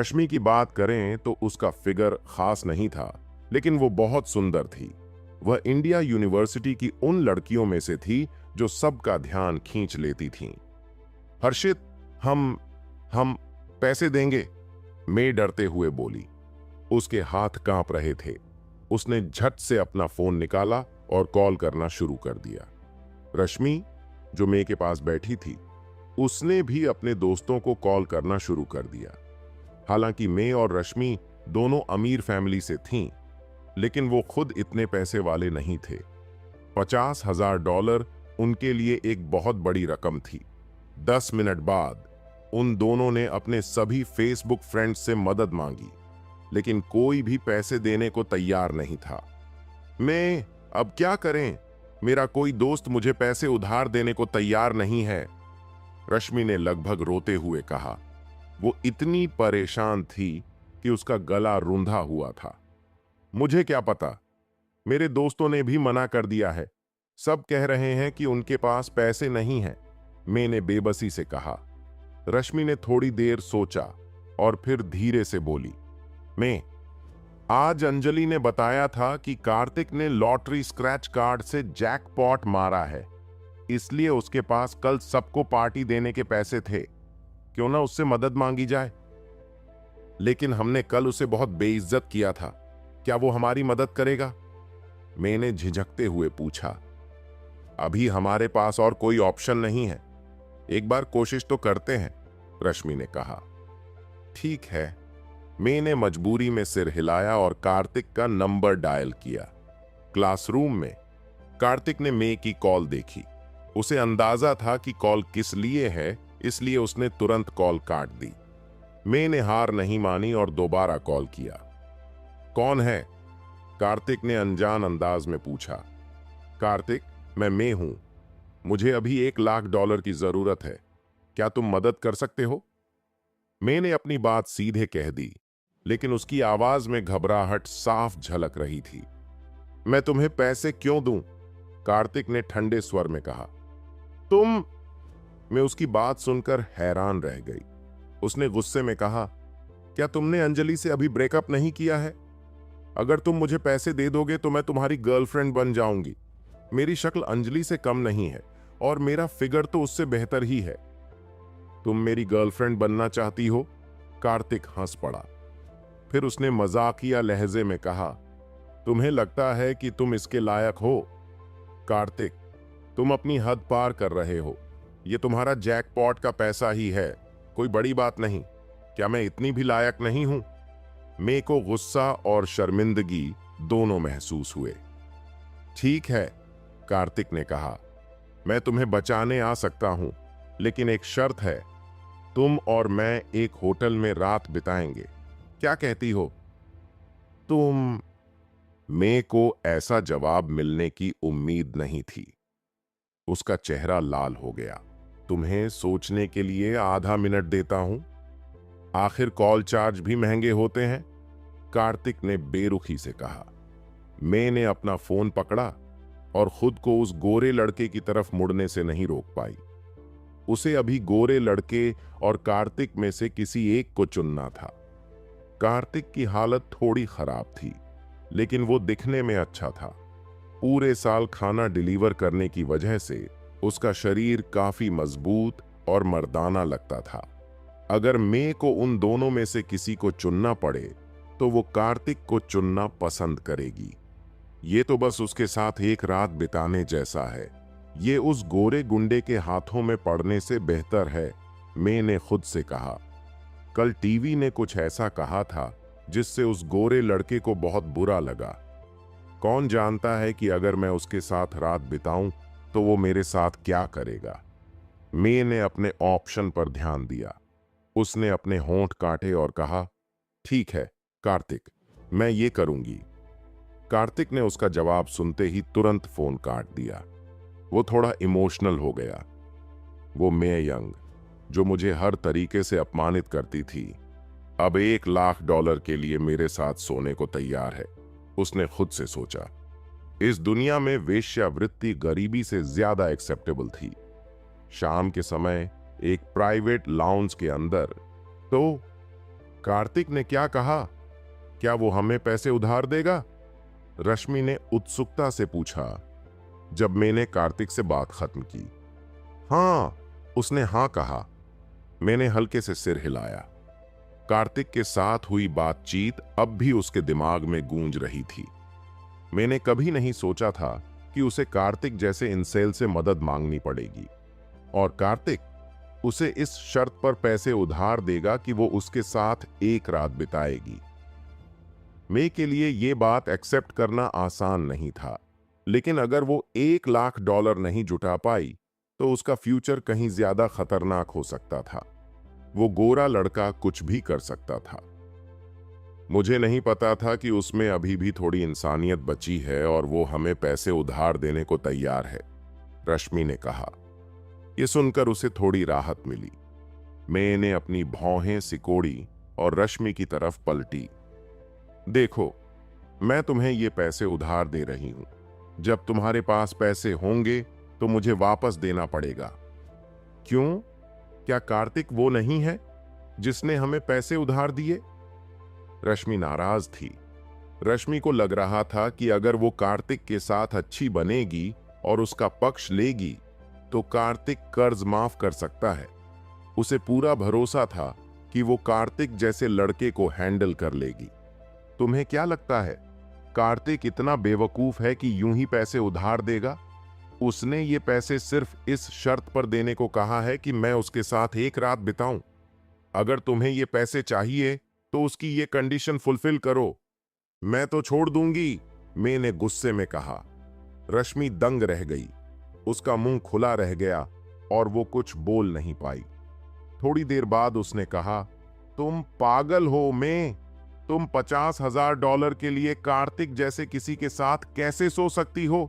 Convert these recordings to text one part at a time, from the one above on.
रश्मि की बात करें तो उसका फिगर खास नहीं था, लेकिन वो बहुत सुंदर थी। वह इंडिया यूनिवर्सिटी की उन लड़कियों में से थी जो सबका ध्यान खींच लेती थीं। हर्षित, हम पैसे देंगे, मैं डरते हुए बोली। उसके हाथ कांप रहे थे। उसने झट से अपना फोन निकाला और कॉल करना शुरू कर दिया। रश्मि, जो मैं के पास बैठी थी, उसने भी अपने दोस्तों को कॉल करना शुरू कर दिया। हालांकि मैं और रश्मि दोनों अमीर फैमिली से थीं, लेकिन वो खुद इतने पैसे वाले नहीं थे। $50,000 उनके लिए एक बहुत बड़ी रकम थी। 10 मिनट बाद उन दोनों ने अपने सभी फेसबुक फ्रेंड्स से मदद मांगी, लेकिन कोई भी पैसे देने को तैयार नहीं था। मैं अब क्या करें? मेरा कोई दोस्त मुझे पैसे उधार देने को तैयार नहीं है, रश्मि ने लगभग रोते हुए कहा। वो इतनी परेशान थी कि उसका गला रूंधा हुआ था। मुझे क्या पता, मेरे दोस्तों ने भी मना कर दिया है। सब कह रहे हैं कि उनके पास पैसे नहीं हैं, मैंने बेबसी से कहा। रश्मि ने थोड़ी देर सोचा और फिर धीरे से बोली, मैं आज अंजलि ने बताया था कि कार्तिक ने लॉटरी स्क्रैच कार्ड से जैकपॉट मारा है, इसलिए उसके पास कल सबको पार्टी देने के पैसे थे। क्यों ना उससे मदद मांगी जाए? लेकिन हमने कल उसे बहुत बेइज्जत किया था, क्या वो हमारी मदद करेगा? मैंने झिझकते हुए पूछा। अभी हमारे पास और कोई ऑप्शन नहीं है, एक बार कोशिश तो करते हैं, रश्मि ने कहा। ठीक है, मैंने मजबूरी में सिर हिलाया और कार्तिक का नंबर डायल किया। क्लासरूम में कार्तिक ने मे की कॉल देखी। उसे अंदाजा था कि कॉल किस लिए है, इसलिए उसने तुरंत कॉल काट दी। मैंने हार नहीं मानी और दोबारा कॉल किया। कौन है? कार्तिक ने अनजान अंदाज में पूछा। कार्तिक, मैं मे हूं। मुझे अभी $1 लाख की जरूरत है, क्या तुम मदद कर सकते हो? मैंने अपनी बात सीधे कह दी, लेकिन उसकी आवाज में घबराहट साफ झलक रही थी। मैं तुम्हें पैसे क्यों दूं? कार्तिक ने ठंडे स्वर में कहा। तुम मैं उसकी बात सुनकर हैरान रह गई। उसने गुस्से में कहा, क्या तुमने अंजलि से अभी ब्रेकअप नहीं किया है? अगर तुम मुझे पैसे दे दोगे तो मैं तुम्हारी गर्लफ्रेंड बन जाऊंगी। मेरी शक्ल अंजलि से कम नहीं है और मेरा फिगर तो उससे बेहतर ही है। तुम मेरी गर्लफ्रेंड बनना चाहती हो? कार्तिक हंस पड़ा। फिर उसने मजाकिया लहजे में कहा, तुम्हें लगता है कि तुम इसके लायक हो? कार्तिक, तुम अपनी हद पार कर रहे हो। ये तुम्हारा जैकपॉट का पैसा ही है, कोई बड़ी बात नहीं। क्या मैं इतनी भी लायक नहीं हूं? मे को गुस्सा और शर्मिंदगी दोनों महसूस हुए। ठीक है, कार्तिक ने कहा, मैं तुम्हें बचाने आ सकता हूं, लेकिन एक शर्त है। तुम और मैं एक होटल में रात बिताएंगे, क्या कहती हो? तुम मे को ऐसा जवाब मिलने की उम्मीद नहीं थी। उसका चेहरा लाल हो गया। तुम्हें सोचने के लिए आधा मिनट देता हूं, आखिर कॉल चार्ज भी महंगे होते हैं, कार्तिक ने बेरुखी से कहा। मैंने अपना फोन पकड़ा और खुद को उस गोरे लड़के की तरफ मुड़ने से नहीं रोक पाई। उसे अभी गोरे लड़के और कार्तिक में से किसी एक को चुनना था। कार्तिक की हालत थोड़ी खराब थी, लेकिन वो दिखने में अच्छा था। पूरे साल खाना डिलीवर करने की वजह से उसका शरीर काफी मजबूत और मर्दाना लगता था। अगर मे को उन दोनों में से किसी को चुनना पड़े तो वो कार्तिक को चुनना पसंद करेगी। ये तो बस उसके साथ एक रात बिताने जैसा है। ये उस गोरे गुंडे के हाथों में पड़ने से बेहतर है, मे ने खुद से कहा। कल टीवी ने कुछ ऐसा कहा था जिससे उस गोरे लड़के को बहुत बुरा लगा। कौन जानता है कि अगर मैं उसके साथ रात बिताऊं तो वो मेरे साथ क्या करेगा। मे ने अपने ऑप्शन पर ध्यान दिया। उसने अपने होंठ काटे और कहा, ठीक है कार्तिक, मैं ये करूंगी। कार्तिक ने उसका जवाब सुनते ही तुरंत फोन काट दिया। वो थोड़ा इमोशनल हो गया। वो मे यंग, जो मुझे हर तरीके से अपमानित करती थी, अब $1 लाख के लिए मेरे साथ सोने को तैयार है, उसने खुद से सोचा। इस दुनिया में वेश्यावृत्ति गरीबी से ज्यादा एक्सेप्टेबल थी। शाम के समय एक प्राइवेट लाउंज के अंदर तो कार्तिक ने क्या कहा? क्या वो हमें पैसे उधार देगा? रश्मि ने उत्सुकता से पूछा जब मैंने कार्तिक से बात खत्म की। हाँ, उसने हाँ कहा। मैंने हल्के से सिर हिलाया। कार्तिक के साथ हुई बातचीत अब भी उसके दिमाग में गूंज रही थी। मैंने कभी नहीं सोचा था कि उसे कार्तिक जैसे इंसेल से मदद मांगनी पड़ेगी, और कार्तिक उसे इस शर्त पर पैसे उधार देगा कि वो उसके साथ एक रात बिताएगी। मैं के लिए ये बात एक्सेप्ट करना आसान नहीं था, लेकिन अगर वो $1,00,000 नहीं जुटा पाई तो उसका फ्यूचर कहीं ज्यादा खतरनाक हो सकता था। वो गोरा लड़का कुछ भी कर सकता था। मुझे नहीं पता था कि उसमें अभी भी थोड़ी इंसानियत बची है और वो हमें पैसे उधार देने को तैयार है, रश्मि ने कहा। यह सुनकर उसे थोड़ी राहत मिली। मैंने अपनी भौहें सिकोड़ी और रश्मि की तरफ पलटी। देखो, मैं तुम्हें ये पैसे उधार दे रही हूं। जब तुम्हारे पास पैसे होंगे तो मुझे वापस देना पड़ेगा। क्यों? क्या कार्तिक वो नहीं है जिसने हमें पैसे उधार दिए? रश्मि नाराज थी। रश्मि को लग रहा था कि अगर वो कार्तिक के साथ अच्छी बनेगी और उसका पक्ष लेगी तो कार्तिक कर्ज माफ कर सकता है। उसे पूरा भरोसा था कि वो कार्तिक जैसे लड़के को हैंडल कर लेगी। तुम्हें क्या लगता है, कार्तिक इतना बेवकूफ है कि यूं ही पैसे उधार देगा? उसने ये पैसे सिर्फ इस शर्त पर देने को कहा है कि मैं उसके साथ एक रात बिताऊं। अगर तुम्हें ये पैसे चाहिए तो उसकी ये कंडीशन फुलफिल करो। मैं तो छोड़ दूंगी, मैंने गुस्से में कहा। रश्मि दंग रह गई। उसका मुंह खुला रह गया और वो कुछ बोल नहीं पाई। थोड़ी देर बाद उसने कहा, तुम पागल हो मैं? तुम $50,000 के लिए कार्तिक जैसे किसी के साथ कैसे सो सकती हो?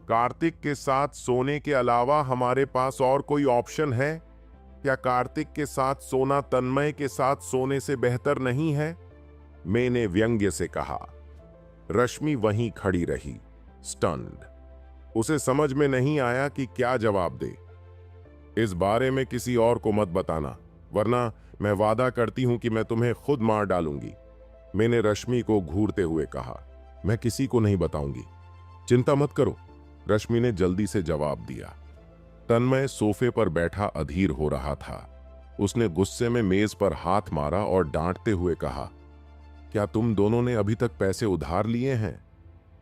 कार्तिक के साथ सोने के अलावा हमारे पास और कोई ऑप्शन है? क्या कार्तिक के साथ सोना तन्मय के साथ सोने से बेहतर नहीं है? मैंने व्यंग्य से कहा। रश्मि वहीं खड़ी रही, स्टन्ड। उसे समझ में नहीं आया कि क्या जवाब दे। इस बारे में किसी और को मत बताना, वरना मैं वादा करती हूं कि मैं तुम्हें खुद मार डालूंगी, मैंने रश्मि को घूरते हुए कहा। मैं किसी को नहीं बताऊंगी, चिंता मत करो, रश्मि ने जल्दी से जवाब दिया। तन्मय सोफे पर बैठा अधीर हो रहा था। उसने गुस्से में मेज पर हाथ मारा और डांटते हुए कहा, क्या तुम दोनों ने अभी तक पैसे उधार लिए हैं?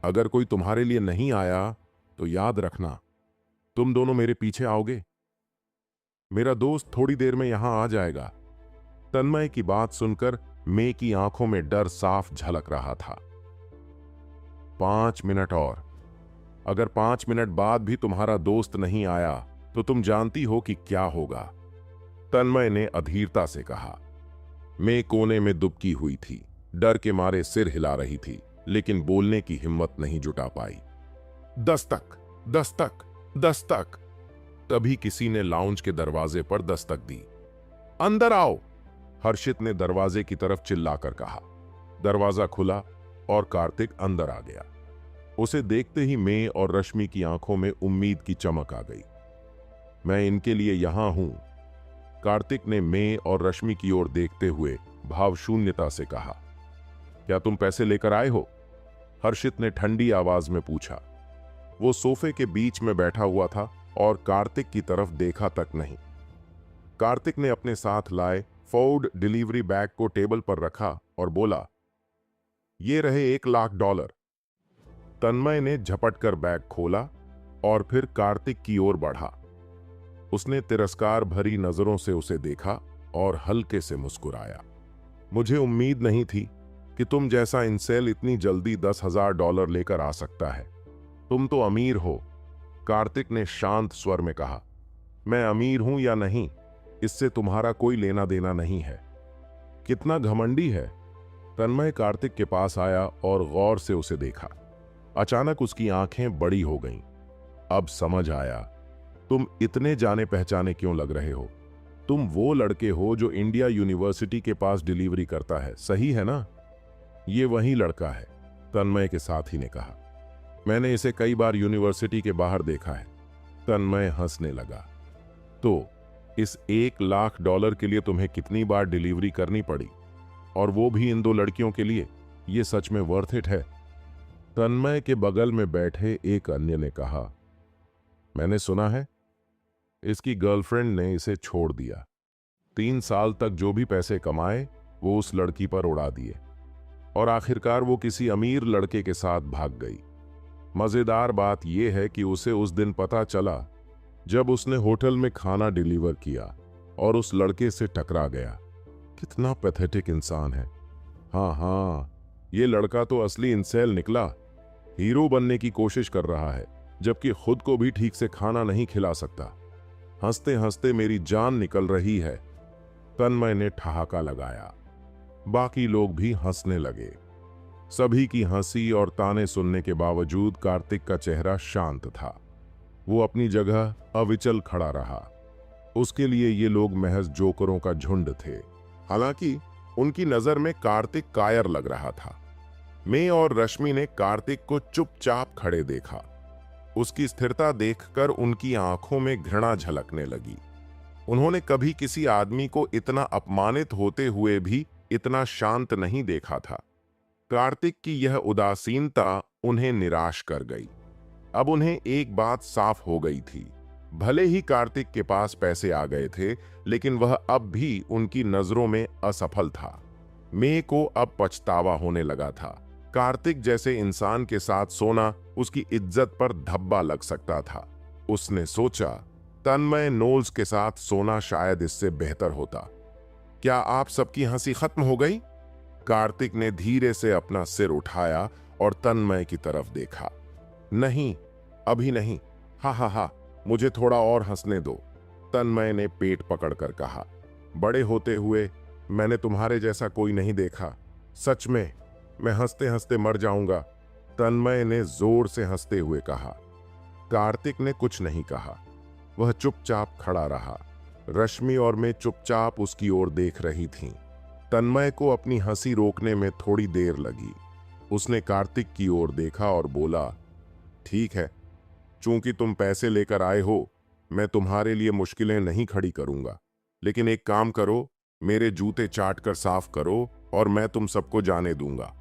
अगर कोई तुम्हारे लिए नहीं आया तो याद रखना, तुम दोनों मेरे पीछे आओगे। मेरा दोस्त थोड़ी देर में यहां आ जाएगा। तन्मय की बात सुनकर मैं की आंखों में डर साफ झलक रहा था। 5 मिनट और। अगर 5 मिनट बाद भी तुम्हारा दोस्त नहीं आया तो तुम जानती हो कि क्या होगा, तन्मय ने अधीरता से कहा। मैं कोने में दुबकी हुई थी, डर के मारे सिर हिला रही थी, लेकिन बोलने की हिम्मत नहीं जुटा पाई। दस्तक, दस्तक, दस्तक। तभी किसी ने लाउंज के दरवाजे पर दस्तक दी। अंदर आओ, हर्षित ने दरवाजे की तरफ चिल्लाकर कहा। दरवाजा खुला और कार्तिक अंदर आ गया। उसे देखते ही मैं और रश्मि की आंखों में उम्मीद की चमक आ गई। मैं इनके लिए यहां हूं, कार्तिक ने मैं और रश्मि की ओर देखते हुए भावशून्यता से कहा। क्या तुम पैसे लेकर आए हो? हर्षित ने ठंडी आवाज में पूछा। वो सोफे के बीच में बैठा हुआ था और कार्तिक की तरफ देखा तक नहीं। कार्तिक ने अपने साथ लाए फोर्ड डिलीवरी बैग को टेबल पर रखा और बोला, ये रहे $1,00,000। तन्मय ने झपट कर बैग खोला और फिर कार्तिक की ओर बढ़ा। उसने तिरस्कार भरी नजरों से उसे देखा और हल्के से मुस्कुराया। मुझे उम्मीद नहीं थी कि तुम जैसा इंसेल इतनी जल्दी $10,000 लेकर आ सकता है। तुम तो अमीर हो, कार्तिक ने शांत स्वर में कहा। मैं अमीर हूं या नहीं, इससे तुम्हारा कोई लेना देना नहीं है। कितना घमंडी है। तन्मय कार्तिक के पास आया और गौर से उसे देखा। अचानक उसकी आंखें बड़ी हो गईं। अब समझ आया, तुम इतने जाने पहचाने क्यों लग रहे हो। तुम वो लड़के हो जो इंडिया यूनिवर्सिटी के पास डिलीवरी करता है, सही है ना? ये वही लड़का है, तन्मय के साथी ने कहा। मैंने इसे कई बार यूनिवर्सिटी के बाहर देखा है। तन्मय हंसने लगा। तो इस $1,00,000 के लिए तुम्हें कितनी बार डिलीवरी करनी पड़ी? और वो भी इन 2 लड़कियों के लिए। ये सच में वर्थ इट है। तन्मय के बगल में बैठे एक अन्य ने कहा, मैंने सुना है इसकी गर्लफ्रेंड ने इसे छोड़ दिया। 3 साल तक जो भी पैसे कमाए वो उस लड़की पर उड़ा दिए और आखिरकार वो किसी अमीर लड़के के साथ भाग गई। मजेदार बात यह है कि उसे उस दिन पता चला जब उसने होटल में खाना डिलीवर किया और उस लड़के से टकरा गया। कितना पैथेटिक इंसान है। हाँ, ये लड़का तो असली इंसेल निकला। हीरो बनने की कोशिश कर रहा है जबकि खुद को भी ठीक से खाना नहीं खिला सकता। हंसते हंसते मेरी जान निकल रही है। तन्मय ने ठहाका लगाया। बाकी लोग भी हंसने लगे। सभी की हंसी और ताने सुनने के बावजूद कार्तिक का चेहरा शांत था। वो अपनी जगह अविचल खड़ा रहा। उसके लिए ये लोग महज जोकरों का झुंड थे। हालांकि उनकी नजर में कार्तिक कायर लग रहा था। मैं और रश्मि ने कार्तिक को चुपचाप खड़े देखा। उसकी स्थिरता देखकर उनकी आंखों में घृणा झलकने लगी। उन्होंने कभी किसी आदमी को इतना अपमानित होते हुए भी इतना शांत नहीं देखा था। कार्तिक की यह उदासीनता उन्हें निराश कर गई। अब उन्हें एक बात साफ हो गई थी, भले ही कार्तिक के पास पैसे आ गए थे, लेकिन वह अब भी उनकी नजरों में असफल था। मैं को अब पछतावा होने लगा था। कार्तिक जैसे इंसान के साथ सोना उसकी इज्जत पर धब्बा लग सकता था। उसने सोचा, तन्मय नोल्स के साथ सोना शायद इससे बेहतर होता। क्या आप सबकी हंसी खत्म हो गई? कार्तिक ने धीरे से अपना सिर उठाया और तन्मय की तरफ देखा। नहीं, अभी नहीं। हा, मुझे थोड़ा और हंसने दो, तन्मय ने पेट पकड़कर कहा। बड़े होते हुए मैंने तुम्हारे जैसा कोई नहीं देखा। सच में मैं हंसते हंसते मर जाऊंगा, तन्मय ने जोर से हंसते हुए कहा। कार्तिक ने कुछ नहीं कहा। वह चुपचाप खड़ा रहा। रश्मि और मैं चुपचाप उसकी ओर देख रही थीं। तन्मय को अपनी हंसी रोकने में थोड़ी देर लगी। उसने कार्तिक की ओर देखा और बोला, ठीक है, चूंकि तुम पैसे लेकर आए हो, मैं तुम्हारे लिए मुश्किलें नहीं खड़ी करूंगा, लेकिन एक काम करो, मेरे जूते चाट कर साफ करो और मैं तुम सबको जाने दूंगा।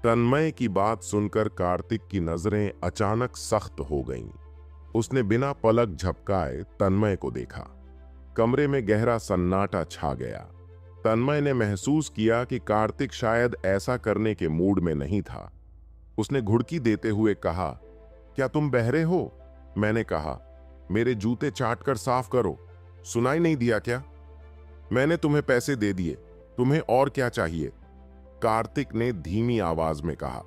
तन्मय की बात सुनकर कार्तिक की नजरें अचानक सख्त हो गईं। उसने बिना पलक झपकाए तन्मय को देखा। कमरे में गहरा सन्नाटा छा गया। तन्मय ने महसूस किया कि कार्तिक शायद ऐसा करने के मूड में नहीं था। उसने घुड़की देते हुए कहा, क्या तुम बहरे हो? मैंने कहा, मेरे जूते चाट कर साफ करो। सुनाई नहीं दिया क्या? मैंने तुम्हें पैसे दे दिए, तुम्हें और क्या चाहिए? कार्तिक ने धीमी आवाज में कहा।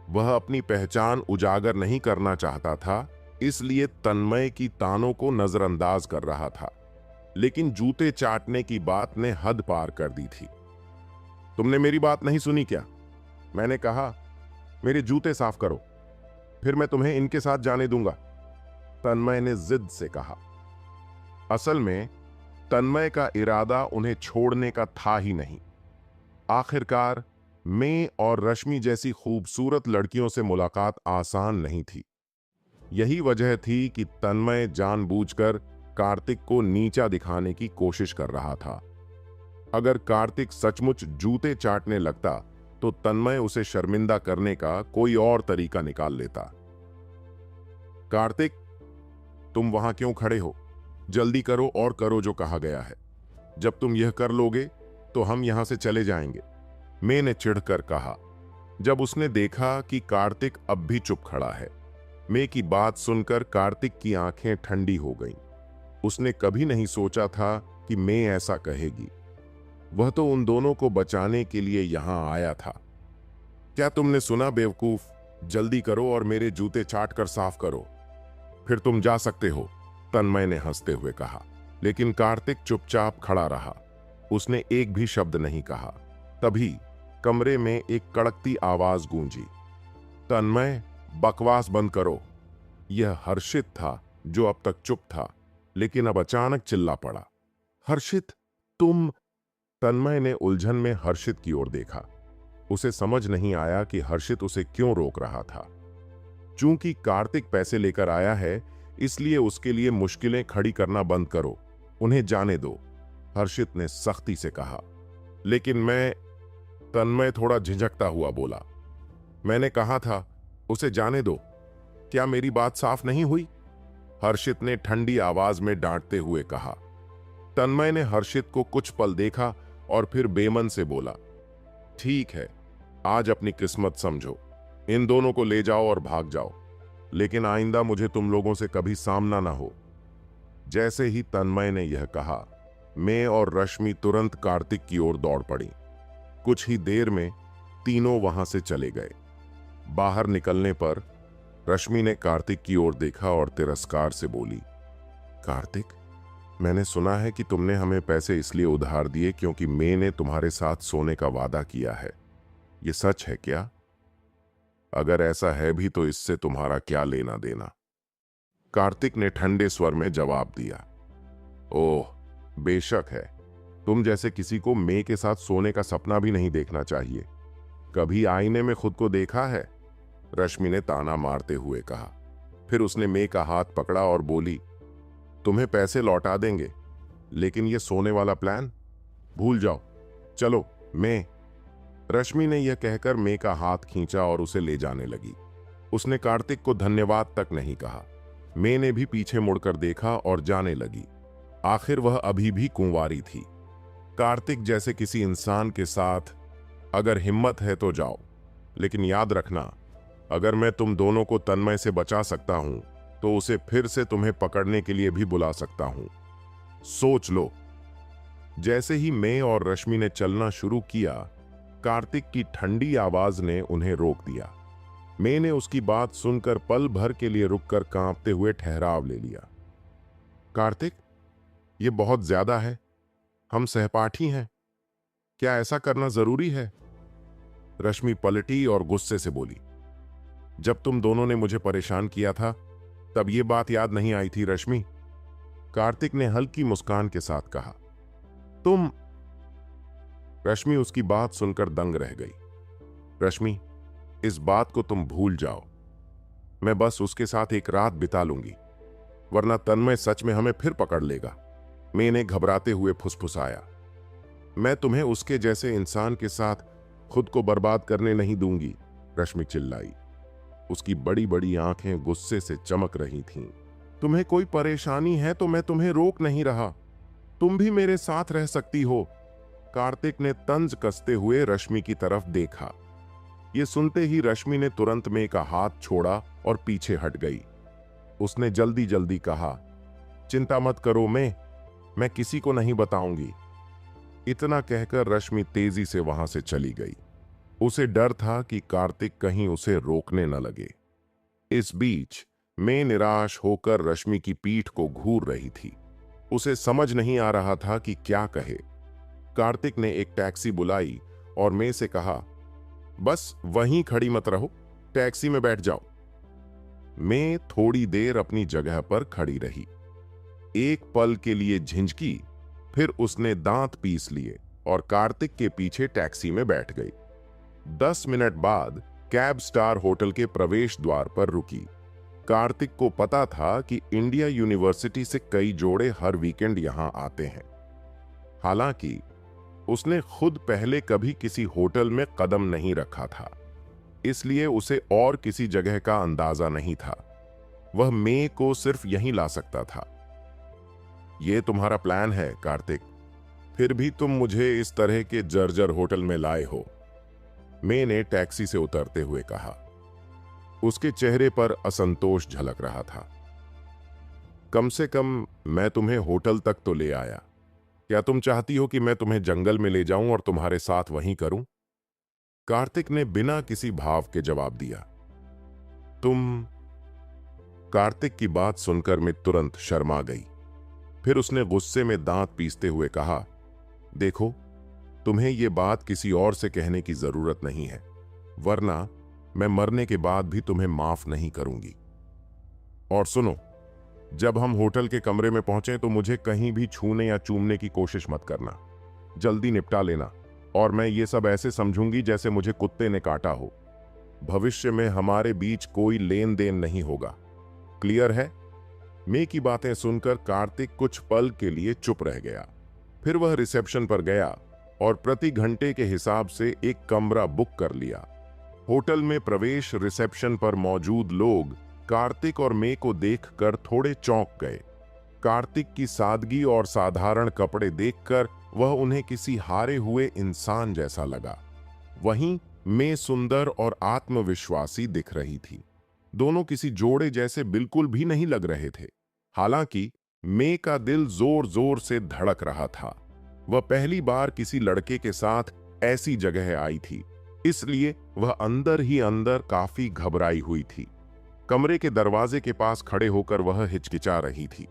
वह अपनी पहचान उजागर नहीं करना चाहता था, इसलिए तन्मय की तानों को नजरअंदाज कर रहा था, लेकिन जूते चाटने की बात ने हद पार कर दी थी। तुमने मेरी बात नहीं सुनी क्या? मैंने कहा, मेरे जूते साफ करो, फिर मैं तुम्हें इनके साथ जाने दूंगा, तन्मय ने जिद से कहा। असल में तन्मय का इरादा उन्हें छोड़ने का था ही नहीं। आखिरकार मैं और रश्मि जैसी खूबसूरत लड़कियों से मुलाकात आसान नहीं थी। यही वजह थी कि तन्मय जानबूझकर कार्तिक को नीचा दिखाने की कोशिश कर रहा था। अगर कार्तिक सचमुच जूते चाटने लगता तो तन्मय उसे शर्मिंदा करने का कोई और तरीका निकाल लेता। कार्तिक, तुम वहां क्यों खड़े हो? जल्दी करो और करो जो कहा गया है। जब तुम यह कर लोगे तो हम यहां से चले जाएंगे, मैंने चिढ़कर कहा। जब उसने देखा कि कार्तिक अब भी चुप खड़ा है, मैं की बात सुनकर कार्तिक की आंखें ठंडी हो गईं। उसने कभी नहीं सोचा था कि मैं ऐसा कहेगी। वह तो उन दोनों को बचाने के लिए यहां आया था। क्या तुमने सुना बेवकूफ? जल्दी करो और मेरे जूते चाट कर साफ करो, फिर तुम जा सकते हो, तन्मय ने हंसते हुए कहा। लेकिन कार्तिक चुपचाप खड़ा रहा। उसने एक भी शब्द नहीं कहा। तभी कमरे में एक कड़कती आवाज गूंजी, तन्मय, बकवास बंद करो। यह हर्षित था जो अब तक चुप था, लेकिन अब अचानक चिल्ला पड़ा, हर्षित, तुम? तन्मय ने उलझन में हर्षित की ओर देखा। उसे समझ नहीं आया कि हर्षित उसे क्यों रोक रहा था। चूंकि कार्तिक पैसे लेकर आया है, इसलिए उसके लिए मुश्किलें खड़ी करना बंद करो, उन्हें जाने दो, हर्षित ने सख्ती से कहा। लेकिन मैं, तन्मय थोड़ा झिझकता हुआ बोला। मैंने कहा था उसे जाने दो, क्या मेरी बात साफ नहीं हुई? हर्षित ने ठंडी आवाज में डांटते हुए कहा। तन्मय ने हर्षित को कुछ पल देखा और फिर बेमन से बोला, ठीक है, आज अपनी किस्मत समझो, इन दोनों को ले जाओ और भाग जाओ, लेकिन आइंदा मुझे तुम लोगों से कभी सामना ना हो। जैसे ही तन्मय ने यह कहा, मैं और रश्मि तुरंत कार्तिक की ओर दौड़ पड़ी। कुछ ही देर में तीनों वहां से चले गए। बाहर निकलने पर रश्मि ने कार्तिक की ओर देखा और तिरस्कार से बोली, कार्तिक, मैंने सुना है कि तुमने हमें पैसे इसलिए उधार दिए क्योंकि मैंने तुम्हारे साथ सोने का वादा किया है। ये सच है क्या? अगर ऐसा है भी तो इससे तुम्हारा क्या लेना देना? कार्तिक ने ठंडे स्वर में जवाब दिया, ओह, बेशक है। तुम जैसे किसी को मैं के साथ सोने का सपना भी नहीं देखना चाहिए। कभी आईने में खुद को देखा है? रश्मि ने ताना मारते हुए कहा। फिर उसने मैं का हाथ पकड़ा और बोली, तुम्हें पैसे लौटा देंगे, लेकिन ये सोने वाला प्लान भूल जाओ। चलो मैं। रश्मि ने यह कहकर मैं का हाथ खींचा और उसे ले जाने लगी। उसने कार्तिक को धन्यवाद तक नहीं कहा। मैं ने भी पीछे मुड़कर देखा और जाने लगी। आखिर वह अभी भी कुंवारी थी। कार्तिक जैसे किसी इंसान के साथ अगर हिम्मत है तो जाओ, लेकिन याद रखना, अगर मैं तुम दोनों को तन्मय से बचा सकता हूं तो उसे फिर से तुम्हें पकड़ने के लिए भी बुला सकता हूं। सोच लो। जैसे ही मैं और रश्मि ने चलना शुरू किया, कार्तिक की ठंडी आवाज ने उन्हें रोक दिया। मैंने उसकी बात सुनकर पल भर के लिए रुककर कांपते हुए ठहराव ले लिया। कार्तिक, ये बहुत ज्यादा है। हम सहपाठी हैं, क्या ऐसा करना जरूरी है? रश्मि पलटी और गुस्से से बोली, जब तुम दोनों ने मुझे परेशान किया था तब ये बात याद नहीं आई थी रश्मि? कार्तिक ने हल्की मुस्कान के साथ कहा। तुम। रश्मि उसकी बात सुनकर दंग रह गई। रश्मि, इस बात को तुम भूल जाओ। मैं बस उसके साथ एक रात बिता लूंगी, वरना तन्मय सच में हमें फिर पकड़ लेगा। मैंने घबराते हुए फुसफुसाया। मैं तुम्हें उसके जैसे इंसान के साथ खुद को बर्बाद करने नहीं दूंगी, रश्मि चिल्लाई। उसकी बड़ी बड़ी आंखें गुस्से से चमक रही थीं। तुम्हें कोई परेशानी है तो मैं तुम्हें रोक नहीं रहा, तुम भी मेरे साथ रह सकती हो। कार्तिक ने तंज कसते हुए रश्मि की तरफ देखा। ये सुनते ही रश्मि ने तुरंत मैं का हाथ छोड़ा और पीछे हट गई। उसने जल्दी जल्दी कहा, चिंता मत करो, मैं किसी को नहीं बताऊंगी। इतना कहकर रश्मि तेजी से वहां से चली गई। उसे डर था कि कार्तिक कहीं उसे रोकने न लगे। इस बीच मैं निराश होकर रश्मि की पीठ को घूर रही थी। उसे समझ नहीं आ रहा था कि क्या कहे। कार्तिक ने एक टैक्सी बुलाई और मैं से कहा, बस वहीं खड़ी मत रहो, टैक्सी में बैठ जाओ। मैं थोड़ी देर अपनी जगह पर खड़ी रही। एक पल के लिए झिंझकी, फिर उसने दांत पीस लिए और कार्तिक के पीछे टैक्सी में बैठ गई। 10 मिनट बाद कैब स्टार होटल के प्रवेश द्वार पर रुकी। कार्तिक को पता था कि इंडिया यूनिवर्सिटी से कई जोड़े हर वीकेंड यहां आते हैं। हालांकि उसने खुद पहले कभी किसी होटल में कदम नहीं रखा था, इसलिए उसे और किसी जगह का अंदाजा नहीं था। वह मे को सिर्फ यहीं ला सकता था। यह तुम्हारा प्लान है कार्तिक, फिर भी तुम मुझे इस तरह के जर्जर होटल में लाए हो, मैंने टैक्सी से उतरते हुए कहा। उसके चेहरे पर असंतोष झलक रहा था। कम से कम मैं तुम्हें होटल तक तो ले आया। क्या तुम चाहती हो कि मैं तुम्हें जंगल में ले जाऊं और तुम्हारे साथ वहीं करूं? कार्तिक ने बिना किसी भाव के जवाब दिया। तुम। कार्तिक की बात सुनकर मैं तुरंत शर्मा गई। फिर उसने गुस्से में दांत पीसते हुए कहा, देखो, तुम्हें यह बात किसी और से कहने की जरूरत नहीं है, वरना मैं मरने के बाद भी तुम्हें माफ नहीं करूंगी। और सुनो, जब हम होटल के कमरे में पहुंचे तो मुझे कहीं भी छूने या चूमने की कोशिश मत करना। जल्दी निपटा लेना, और मैं ये सब ऐसे समझूंगी जैसे मुझे कुत्ते ने काटा हो। भविष्य में हमारे बीच कोई लेन देन नहीं होगा। क्लियर है? मैं की बातें सुनकर कार्तिक कुछ पल के लिए चुप रह गया। फिर वह रिसेप्शन पर गया और प्रति घंटे के हिसाब से एक कमरा बुक कर लिया। होटल में प्रवेश रिसेप्शन पर मौजूद लोग कार्तिक और मे को देखकर थोड़े चौंक गए। कार्तिक की सादगी और साधारण कपड़े देखकर वह उन्हें किसी हारे हुए इंसान जैसा लगा। वहीं मे सुंदर और आत्मविश्वासी दिख रही थी। दोनों किसी जोड़े जैसे बिल्कुल भी नहीं लग रहे थे। हालांकि मे का दिल जोर जोर से धड़क रहा था। वह पहली बार किसी लड़के के साथ ऐसी जगह आई थी, इसलिए वह अंदर ही अंदर काफी घबराई हुई थी। कमरे के दरवाजे के पास खड़े होकर वह हिचकिचा रही थी।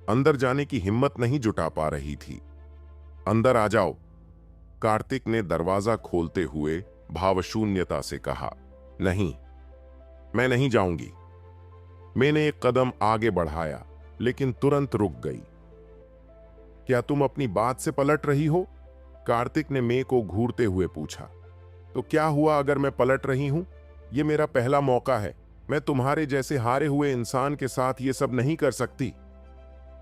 अंदर जाने की हिम्मत नहीं जुटा पा रही थी। अंदर आ जाओ, कार्तिक ने दरवाजा खोलते हुए भावशून्यता से कहा। नहीं, मैं नहीं जाऊंगी। मैंने एक कदम आगे बढ़ाया, लेकिन तुरंत रुक गई। क्या तुम अपनी बात से पलट रही हो? कार्तिक ने मे को घूरते हुए पूछा। तो क्या हुआ अगर मैं पलट रही हूं? यह मेरा पहला मौका है। मैं तुम्हारे जैसे हारे हुए इंसान के साथ ये सब नहीं कर सकती,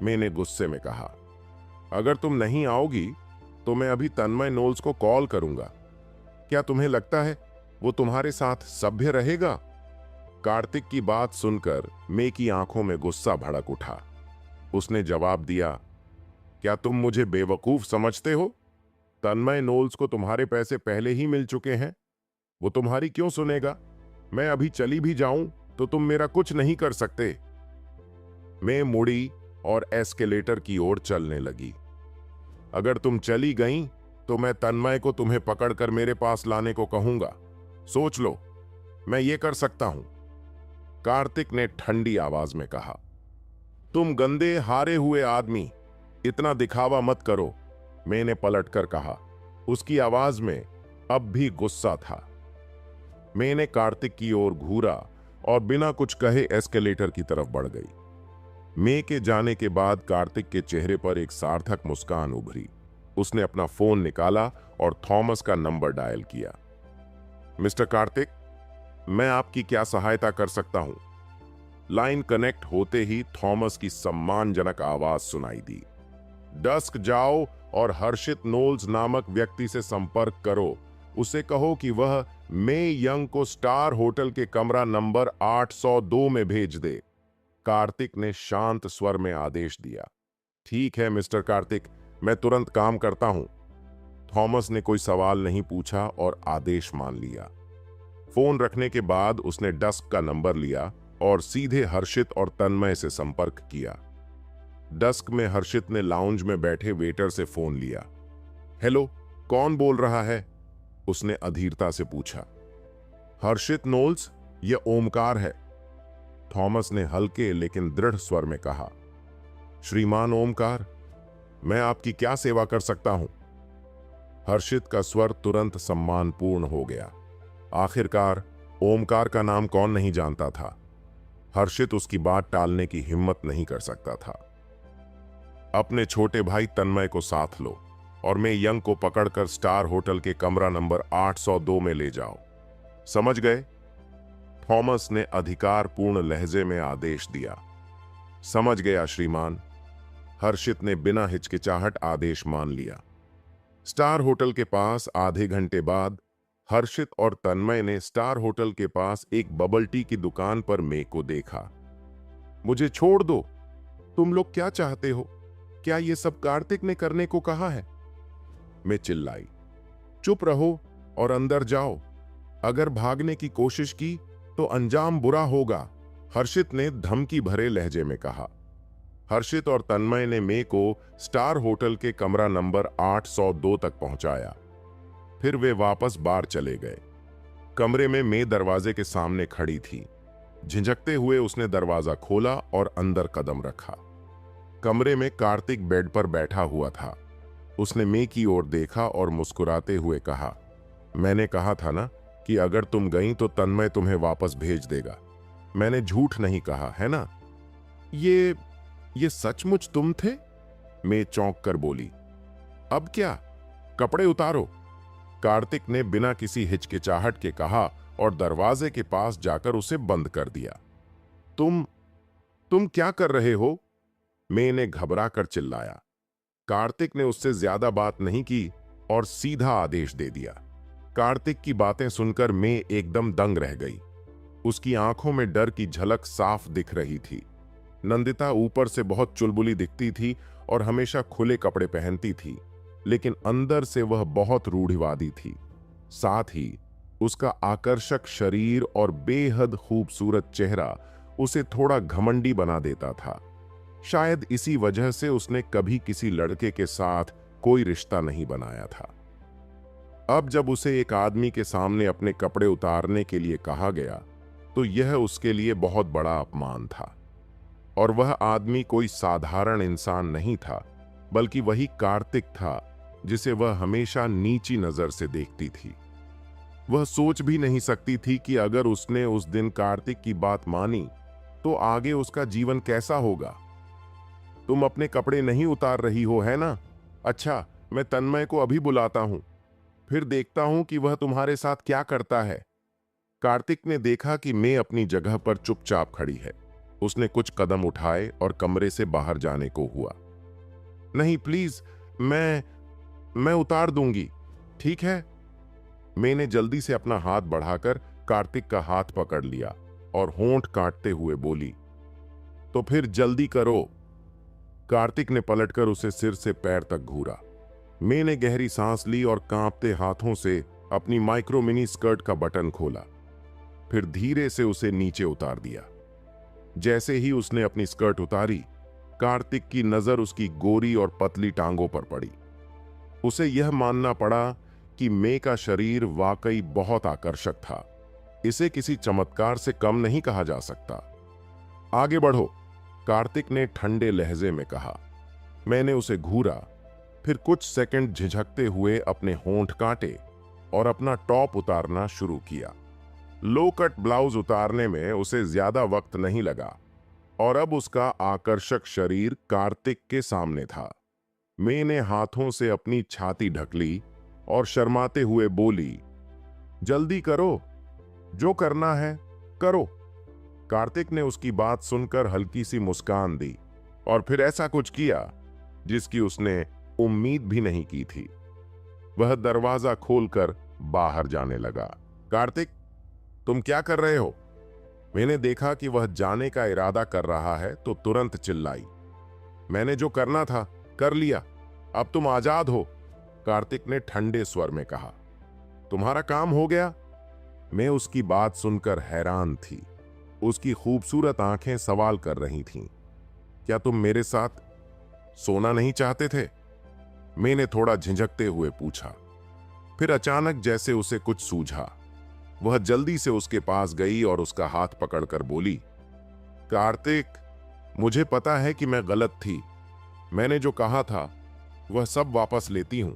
मैंने गुस्से में कहा। अगर तुम नहीं आओगी तो मैं अभी तन्मय नोल्स को कॉल करूंगा। क्या तुम्हें लगता है वो तुम्हारे साथ सभ्य रहेगा? कार्तिक की बात सुनकर मे की आंखों में गुस्सा भड़क उठा। उसने जवाब दिया, क्या तुम मुझे बेवकूफ समझते हो? तन्मय नोल्स को तुम्हारे पैसे पहले ही मिल चुके हैं। वो तुम्हारी क्यों सुनेगा? मैं अभी चली भी जाऊं तो तुम मेरा कुछ नहीं कर सकते। मैं मुड़ी और एस्केलेटर की ओर चलने लगी। अगर तुम चली गईं तो मैं तन्मय को तुम्हें पकड़कर मेरे पास लाने को कहूंगा। सोच लो, मैं ये कर सकता हूं। कार्तिक ने ठंडी आवाज में कहा। तुम गंदे हारे हुए आदमी, इतना दिखावा मत करो, मैंने पलटकर कहा। उसकी आवाज में अब भी गुस्सा था। मैंने कार्तिक की ओर घूरा और बिना कुछ कहे एस्केलेटर की तरफ बढ़ गई। मे के जाने के बाद कार्तिक के चेहरे पर एक सार्थक मुस्कान उभरी। उसने अपना फोन निकाला और थॉमस का नंबर डायल किया। मिस्टर कार्तिक, मैं आपकी क्या सहायता कर सकता हूं? लाइन कनेक्ट होते ही थॉमस की सम्मानजनक आवाज सुनाई दी। डस्क जाओ और हर्षित नोल्स नामक व्यक्ति से संपर्क करो। उसे कहो कि वह मे यंग को स्टार होटल के कमरा नंबर 802 में भेज दे। कार्तिक ने शांत स्वर में आदेश दिया। ठीक है मिस्टर कार्तिक, मैं तुरंत काम करता हूं। थॉमस ने कोई सवाल नहीं पूछा और आदेश मान लिया। फोन रखने के बाद उसने डस्क का नंबर लिया और सीधे हर्षित और तन्मय से संपर्क किया। डस्क में हर्षित ने लाउंज में बैठे वेटर से फोन लिया। हेलो, कौन बोल रहा है? उसने अधीरता से पूछा। हर्षित नोल्स, यह ओमकार है, थॉमस ने हल्के लेकिन दृढ़ स्वर में कहा। श्रीमान ओमकार, मैं आपकी क्या सेवा कर सकता हूं? हर्षित का स्वर तुरंत सम्मानपूर्ण हो गया। आखिरकार ओमकार का नाम कौन नहीं जानता था। हर्षित उसकी बात टालने की हिम्मत नहीं कर सकता था। अपने छोटे भाई तन्मय को साथ लो और मैं यंग को पकड़कर स्टार होटल के कमरा नंबर 802 में ले जाओ। समझ गए? थॉमस ने अधिकारपूर्ण लहजे में आदेश दिया। समझ गया श्रीमान, हर्षित ने बिना हिचकिचाहट आदेश मान लिया। स्टार होटल के पास आधे घंटे बाद हर्षित और तन्मय ने स्टार होटल के पास एक बबल टी की दुकान पर मे को देखा। मुझे छोड़ दो, तुम लोग क्या चाहते हो? क्या ये सब कार्तिक ने करने को कहा है? मैं चिल्लाई। चुप रहो और अंदर जाओ। अगर भागने की कोशिश की तो अंजाम बुरा होगा, हर्षित ने धमकी भरे लहजे में कहा। हर्षित और तन्मय ने मे को स्टार होटल के कमरा नंबर 802 तक पहुंचाया। फिर वे वापस बार चले गए। कमरे में मे दरवाजे के सामने खड़ी थी। झिझकते हुए उसने दरवाजा खोला और अंदर कदम रखा। कमरे में कार्तिक बेड पर बैठा हुआ था। उसने मे की ओर देखा और मुस्कुराते हुए कहा, मैंने कहा था ना कि अगर तुम गई तो तन्मय तुम्हें वापस भेज देगा। मैंने झूठ नहीं कहा, है ना? ये सचमुच तुम थे? मैं चौंक कर बोली। अब क्या? कपड़े उतारो, कार्तिक ने बिना किसी हिचकिचाहट के कहा और दरवाजे के पास जाकर उसे बंद कर दिया। तुम क्या कर रहे हो? मैंने घबरा कर चिल्लाया। कार्तिक ने उससे ज्यादा बात नहीं की और सीधा आदेश दे दिया। कार्तिक की बातें सुनकर मैं एकदम दंग रह गई। उसकी आंखों में डर की झलक साफ दिख रही थी। नंदिता ऊपर से बहुत चुलबुली दिखती थी और हमेशा खुले कपड़े पहनती थी, लेकिन अंदर से वह बहुत रूढ़िवादी थी। साथ ही उसका आकर्षक शरीर और बेहद खूबसूरत चेहरा उसे थोड़ा घमंडी बना देता था। शायद इसी वजह से उसने कभी किसी लड़के के साथ कोई रिश्ता नहीं बनाया था। अब जब उसे एक आदमी के सामने अपने कपड़े उतारने के लिए कहा गया, तो यह उसके लिए बहुत बड़ा अपमान था। और वह आदमी कोई साधारण इंसान नहीं था, बल्कि वही कार्तिक था जिसे वह हमेशा नीची नजर से देखती थी। वह सोच भी नहीं सकती थी कि अगर उसने उस दिन कार्तिक की बात मानी तो आगे उसका जीवन कैसा होगा। तुम अपने कपड़े नहीं उतार रही हो, है ना? अच्छा, मैं तन्मय को अभी बुलाता हूं, फिर देखता हूं कि वह तुम्हारे साथ क्या करता है। कार्तिक ने देखा कि मैं अपनी जगह पर चुपचाप खड़ी है। उसने कुछ कदम उठाए और कमरे से बाहर जाने को हुआ। नहीं प्लीज, मैं उतार दूंगी, ठीक है? मैंने जल्दी से अपना हाथ बढ़ाकर कार्तिक का हाथ पकड़ लिया और होंठ काटते हुए बोली, तो फिर जल्दी करो। कार्तिक ने पलटकर उसे सिर से पैर तक घूरा। मैंने गहरी सांस ली और कांपते हाथों से अपनी माइक्रो मिनी स्कर्ट का बटन खोला, फिर धीरे से उसे नीचे उतार दिया। जैसे ही उसने अपनी स्कर्ट उतारी, कार्तिक की नजर उसकी गोरी और पतली टांगों पर पड़ी। उसे यह मानना पड़ा कि मैं का शरीर वाकई बहुत आकर्षक था। इसे किसी चमत्कार से कम नहीं कहा जा सकता। आगे बढ़ो, कार्तिक ने ठंडे लहजे में कहा। मैंने उसे घूरा, फिर कुछ सेकंड झिझकते हुए अपने होंठ काटे और अपना टॉप उतारना शुरू किया। लो कट ब्लाउज उतारने में उसे ज्यादा वक्त नहीं लगा और अब उसका आकर्षक शरीर कार्तिक के सामने था। मैंने हाथों से अपनी छाती ढक ली और शर्माते हुए बोली, जल्दी करो, जो करना है करो। कार्तिक ने उसकी बात सुनकर हल्की सी मुस्कान दी और फिर ऐसा कुछ किया जिसकी उसने उम्मीद भी नहीं की थी। वह दरवाजा खोलकर बाहर जाने लगा। कार्तिक, तुम क्या कर रहे हो? मैंने देखा कि वह जाने का इरादा कर रहा है तो तुरंत चिल्लाई, मैंने जो करना था कर लिया, अब तुम आजाद हो। कार्तिक ने ठंडे स्वर में कहा। तुम्हारा काम हो गया? मैं उसकी बात सुनकर हैरान थी। उसकी खूबसूरत आंखें सवाल कर रही थीं। क्या तुम मेरे साथ सोना नहीं चाहते थे? मैंने थोड़ा झिझकते हुए पूछा। फिर अचानक जैसे उसे कुछ सूझा, वह जल्दी से उसके पास गई और उसका हाथ पकड़कर बोली, कार्तिक, मुझे पता है कि मैं गलत थी। मैंने जो कहा था वह सब वापस लेती हूं।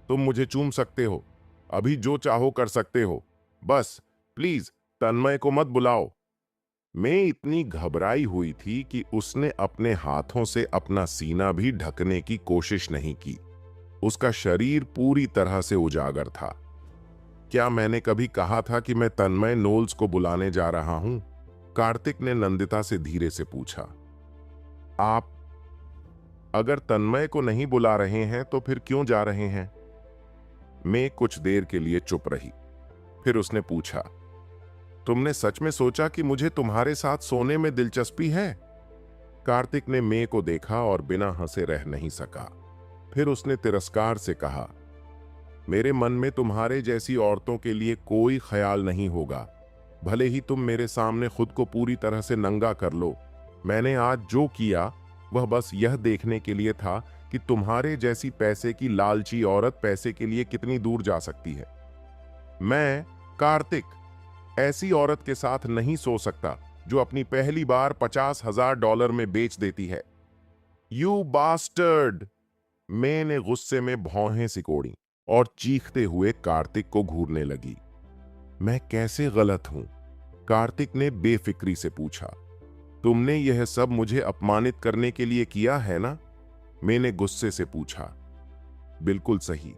तुम मुझे चूम सकते हो, अभी जो चाहो कर सकते हो, बस प्लीज तन्मय को मत बुलाओ। मैं इतनी घबराई हुई थी कि उसने अपने हाथों से अपना सीना भी ढकने की कोशिश नहीं की। उसका शरीर पूरी तरह से उजागर था। क्या मैंने कभी कहा था कि मैं तन्मय नोल्स को बुलाने जा रहा हूं? कार्तिक ने नंदिता से धीरे से पूछा। आप अगर तन्मय को नहीं बुला रहे हैं तो फिर क्यों जा रहे हैं? मैं कुछ देर के लिए चुप रही। फिर उसने पूछा, तुमने सच में सोचा कि मुझे तुम्हारे साथ सोने में दिलचस्पी है? कार्तिक ने मैं को देखा और बिना हंसे रह नहीं सका। फिर उसने तिरस्कार से कहा, मेरे मन में तुम्हारे जैसी औरतों के लिए कोई ख्याल नहीं होगा। भले ही तुम मेरे सामने खुद को पूरी तरह से नंगा कर लो। मैंने आज जो किया वह बस यह देखने के लिए था कि तुम्हारे जैसी पैसे की लालची औरत पैसे के लिए कितनी दूर जा सकती है। मैं कार्तिक ऐसी औरत के साथ नहीं सो सकता जो अपनी पहली बार $50,000 में बेच देती है। You bastard! मैंने गुस्से में भौहें सिकोड़ी और चीखते हुए कार्तिक को घूरने लगी। मैं कैसे गलत हूं? कार्तिक ने बेफिक्री से पूछा। तुमने यह सब मुझे अपमानित करने के लिए किया है ना? मैंने गुस्से से पूछा। बिल्कुल सही।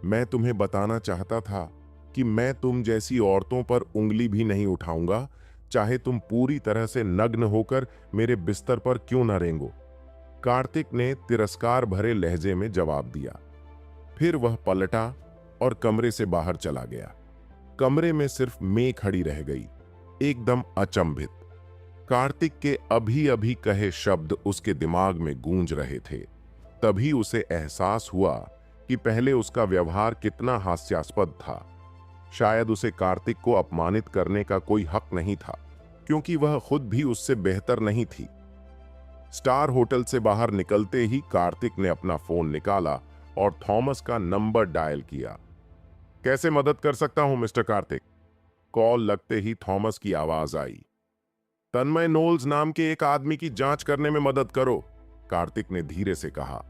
मैं तुम्हें बताना चाहता था कि मैं तुम जैसी औरतों पर उंगली भी नहीं उठाऊंगा, चाहे तुम पूरी तरह से नग्न होकर मेरे बिस्तर पर क्यों न रेंगो। कार्तिक ने तिरस्कार भरे लहजे में जवाब दिया। फिर वह पलटा और कमरे से बाहर चला गया। कमरे में सिर्फ मैं खड़ी रह गई, एकदम अचंभित। कार्तिक के अभी अभी कहे शब्द उसके दिमाग में गूंज रहे थे। तभी उसे एहसास हुआ कि पहले उसका व्यवहार कितना हास्यास्पद था। शायद उसे कार्तिक को अपमानित करने का कोई हक नहीं था, क्योंकि वह खुद भी उससे बेहतर नहीं थी। स्टार होटल से बाहर निकलते ही कार्तिक ने अपना फोन निकाला और थॉमस का नंबर डायल किया। कैसे मदद कर सकता हूं मिस्टर कार्तिक? कॉल लगते ही थॉमस की आवाज आई। तन्मय नोल्स नाम के एक आदमी की जांच करने में मदद करो, कार्तिक ने धीरे से कहा।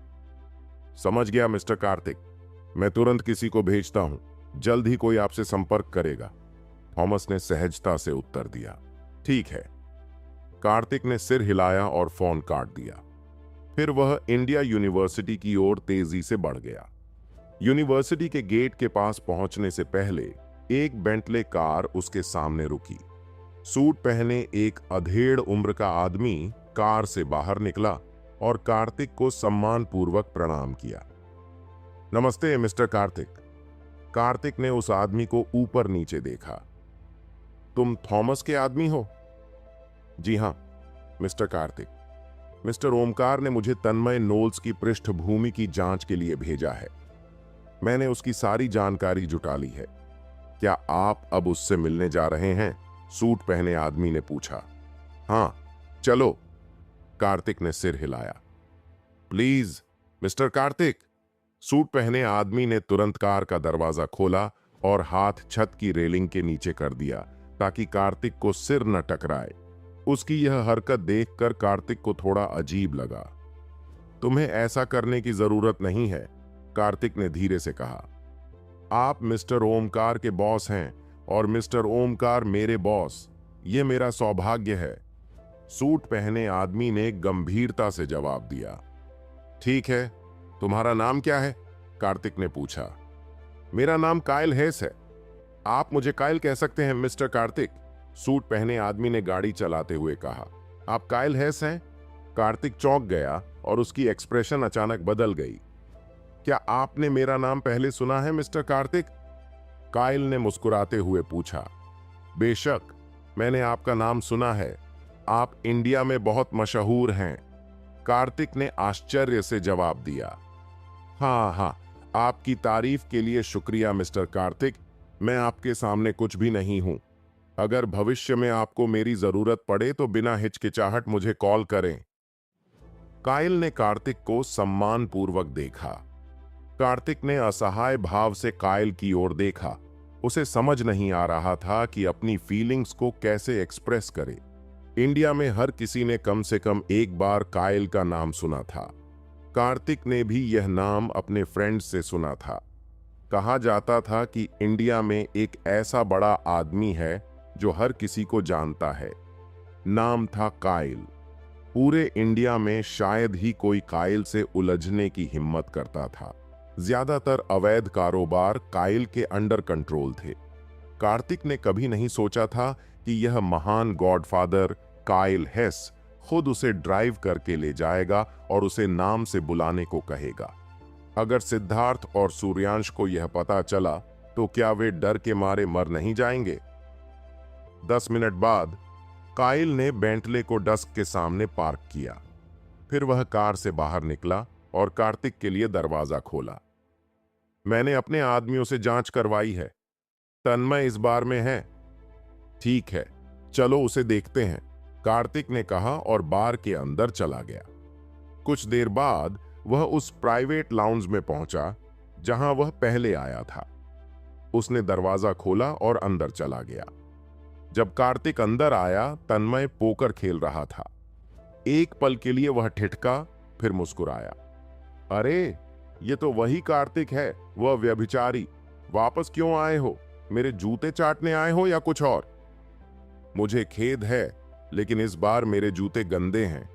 समझ गया मिस्टर कार्तिक, मैं तुरंत किसी को भेजता हूं, जल्द ही कोई आपसे संपर्क करेगा, थॉमस ने सहजता से उत्तर दिया। ठीक है। कार्तिक ने सिर हिलाया और फोन काट दिया। फिर वह इंडिया यूनिवर्सिटी की ओर तेजी से बढ़ गया। यूनिवर्सिटी के गेट के पास पहुंचने से पहले एक बेंटले कार उसके सामने रुकी। सूट पहने एक अधेड़ उम्र का आदमी कार से बाहर निकला और कार्तिक को सम्मानपूर्वक प्रणाम किया। नमस्ते मिस्टर कार्तिक। कार्तिक ने उस आदमी को ऊपर नीचे देखा। तुम थॉमस के आदमी हो? जी हां मिस्टर कार्तिक, मिस्टर ओमकार ने मुझे तन्मय नोल्स की पृष्ठभूमि की जांच के लिए भेजा है। मैंने उसकी सारी जानकारी जुटा ली है। क्या आप अब उससे मिलने जा रहे हैं? सूट पहने आदमी ने पूछा। हां चलो, कार्तिक ने सिर हिलाया। Please mister Kartik. सूट पहने आदमी ने तुरंत कार का दरवाजा खोला और हाथ छत की रेलिंग के नीचे कर दिया ताकि कार्तिक को सिर न टकराए। उसकी यह हरकत देखकर कार्तिक को थोड़ा अजीब लगा। तुम्हें ऐसा करने की जरूरत नहीं है, कार्तिक ने धीरे से कहा। आप मिस्टर ओमकार के बॉस हैं और मिस्टर ओमकार मेरे बॉस। ये मेरा सौभाग्य है, सूट पहने आदमी ने गंभीरता से जवाब दिया। ठीक है, तुम्हारा नाम क्या है? कार्तिक ने पूछा। मेरा नाम काइल हेस है। आप मुझे काइल कह सकते हैं मिस्टर कार्तिक, सूट पहने आदमी ने गाड़ी चलाते हुए कहा। आप काइल हेस हैं? कार्तिक चौंक गया और उसकी एक्सप्रेशन अचानक बदल गई। क्या आपने मेरा नाम पहले सुना है मिस्टर कार्तिक? काइल ने मुस्कुराते हुए पूछा। बेशक, मैंने आपका नाम सुना है। आप इंडिया में बहुत मशहूर हैं, कार्तिक ने आश्चर्य से जवाब दिया। हाँ, आपकी तारीफ के लिए शुक्रिया मिस्टर कार्तिक। मैं आपके सामने कुछ भी नहीं हूं। अगर भविष्य में आपको मेरी जरूरत पड़े तो बिना हिचकिचाहट मुझे कॉल करें। काइल ने कार्तिक को सम्मानपूर्वक देखा। कार्तिक ने असहाय भाव से काइल की ओर देखा। उसे समझ नहीं आ रहा था कि अपनी फीलिंग्स को कैसे एक्सप्रेस करे। इंडिया में हर किसी ने कम से कम एक बार काइल का नाम सुना था। कार्तिक ने भी यह नाम अपने फ्रेंड्स से सुना था। कहा जाता था कि इंडिया में एक ऐसा बड़ा आदमी है जो हर किसी को जानता है। नाम था काइल। पूरे इंडिया में शायद ही कोई काइल से उलझने की हिम्मत करता था। ज्यादातर अवैध कारोबार काइल के अंडर कंट्रोल थे। कार्तिक ने कभी नहीं सोचा था कि यह महान गॉडफादर काइल हेस खुद उसे ड्राइव करके ले जाएगा और उसे नाम से बुलाने को कहेगा। अगर सिद्धार्थ और सूर्यांश को यह पता चला तो क्या वे डर के मारे मर नहीं जाएंगे? 10 मिनट बाद काइल ने बेंटले को डस्क के सामने पार्क किया। फिर वह कार से बाहर निकला और कार्तिक के लिए दरवाजा खोला। मैंने अपने आदमियों से जांच करवाई है, तन्मय इस बार में है। ठीक है, चलो उसे देखते हैं, कार्तिक ने कहा और बार के अंदर चला गया। कुछ देर बाद वह उस प्राइवेट लाउंज में पहुंचा जहां वह पहले आया था। उसने दरवाजा खोला और अंदर चला गया। जब कार्तिक अंदर आया, तन्मय पोकर खेल रहा था। एक पल के लिए वह ठिठका, फिर मुस्कुराया। अरे, ये तो वही कार्तिक है, वह व्यभिचारी। वापस क्यों आए हो? मेरे जूते चाटने आए हो या कुछ और? मुझे खेद है, लेकिन इस बार मेरे जूते गंदे हैं।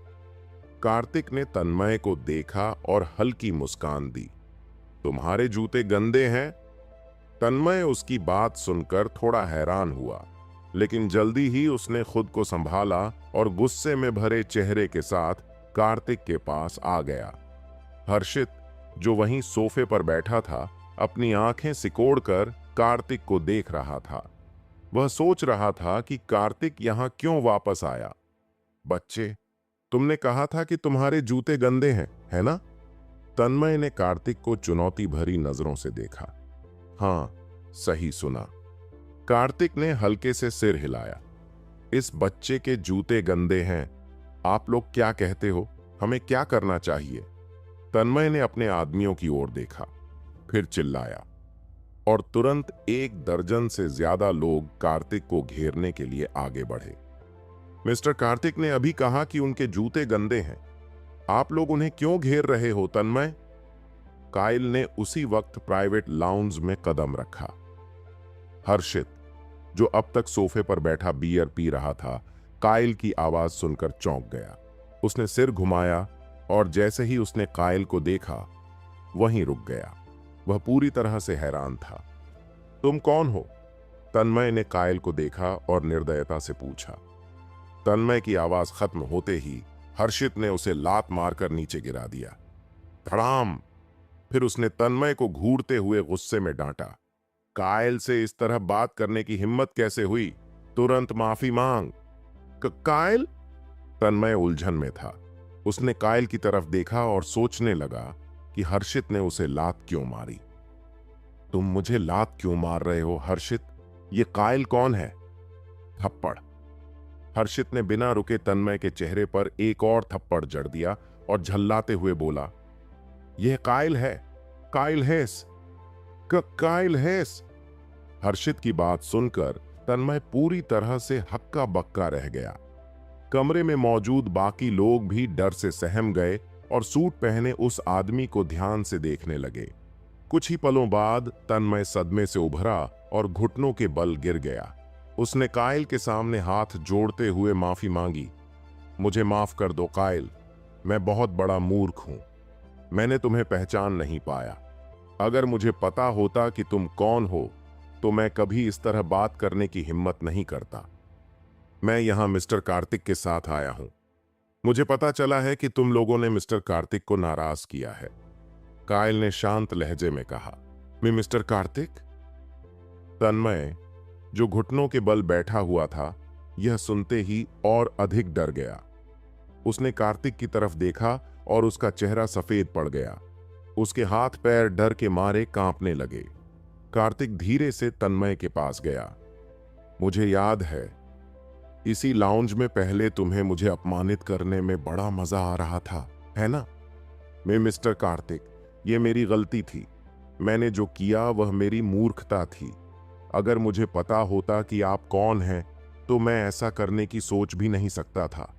कार्तिक ने तन्मय को देखा और हल्की मुस्कान दी। तुम्हारे जूते गंदे हैं? तन्मय उसकी बात सुनकर थोड़ा हैरान हुआ, लेकिन जल्दी ही उसने खुद को संभाला और गुस्से में भरे चेहरे के साथ कार्तिक के पास आ गया। हर्षित, जो वहीं सोफे पर बैठा था, अपनी आंखें सिकोड़कर कार्तिक को देख रहा था। वह सोच रहा था कि कार्तिक यहां क्यों वापस आया। बच्चे, तुमने कहा था कि तुम्हारे जूते गंदे हैं, है ना? तन्मय ने कार्तिक को चुनौती भरी नजरों से देखा। हाँ, सही सुना। कार्तिक ने हल्के से सिर हिलाया। इस बच्चे के जूते गंदे हैं। आप लोग क्या कहते हो? हमें क्या करना चाहिए? तन्मय ने अपने आदमियों की ओर देखा, फिर चिल्लाया और तुरंत 1 दर्जन से ज्यादा लोग कार्तिक को घेरने के लिए आगे बढ़े। मिस्टर कार्तिक ने अभी कहा कि उनके जूते गंदे हैं। आप लोग उन्हें क्यों घेर रहे हो, तन्मय? काइल ने उसी वक्त प्राइवेट लाउंज में कदम रखा। हर्षित, जो अब तक सोफे पर बैठा बियर पी रहा था, काइल की आवाज सुनकर चौंक गया। उसने सिर घुमाया और जैसे ही उसने काइल को देखा, वहीं रुक गया। वह पूरी तरह से हैरान था। तुम कौन हो? तन्मय ने काइल को देखा और निर्दयता से पूछा। तन्मय की आवाज खत्म होते ही हर्षित ने उसे लात मारकर नीचे गिरा दिया। धड़ाम! फिर उसने तन्मय को घूरते हुए गुस्से में डांटा। काइल से इस तरह बात करने की हिम्मत कैसे हुई? तुरंत माफी मांग। काइल? तन्मय उलझन में था। उसने काइल की तरफ देखा और सोचने लगा कि हर्षित ने उसे लात क्यों मारी। तुम मुझे लात क्यों मार रहे हो, हर्षित? ये काइल कौन है? थप्पड़। हर्षित ने बिना रुके तन्मय के चेहरे पर एक और थप्पड़ जड़ दिया और झल्लाते हुए बोला, यह काइल है, काइल हेस, काइल हेस। हर्षित की बात सुनकर तन्मय पूरी तरह से हक्का बक्का रह गया। कमरे में मौजूद बाकी लोग भी डर से सहम गए और सूट पहने उस आदमी को ध्यान से देखने लगे। कुछ ही पलों बाद तन्मय सदमे से उभरा और घुटनों के बल गिर गया। उसने काइल के सामने हाथ जोड़ते हुए माफी मांगी। मुझे माफ कर दो काइल, मैं बहुत बड़ा मूर्ख हूं। मैंने तुम्हें पहचान नहीं पाया। अगर मुझे पता होता कि तुम कौन हो तो मैं कभी इस तरह बात करने की हिम्मत नहीं करता। मैं यहां मिस्टर कार्तिक के साथ आया हूं। मुझे पता चला है कि तुम लोगों ने मिस्टर कार्तिक को नाराज किया है। काइल ने शांत लहजे में कहा। मैं मिस्टर कार्तिक? तन्मय, जो घुटनों के बल बैठा हुआ था, यह सुनते ही और अधिक डर गया। उसने कार्तिक की तरफ देखा और उसका चेहरा सफेद पड़ गया। उसके हाथ पैर डर के मारे कांपने लगे। कार्तिक धीरे से तन्मय के पास गया। मुझे याद है, इसी लाउंज में पहले तुम्हें मुझे अपमानित करने में बड़ा मजा आ रहा था, है ना? मैं मिस्टर कार्तिक, ये मेरी गलती थी। मैंने जो किया वह मेरी मूर्खता थी। अगर मुझे पता होता कि आप कौन हैं तो मैं ऐसा करने की सोच भी नहीं सकता था।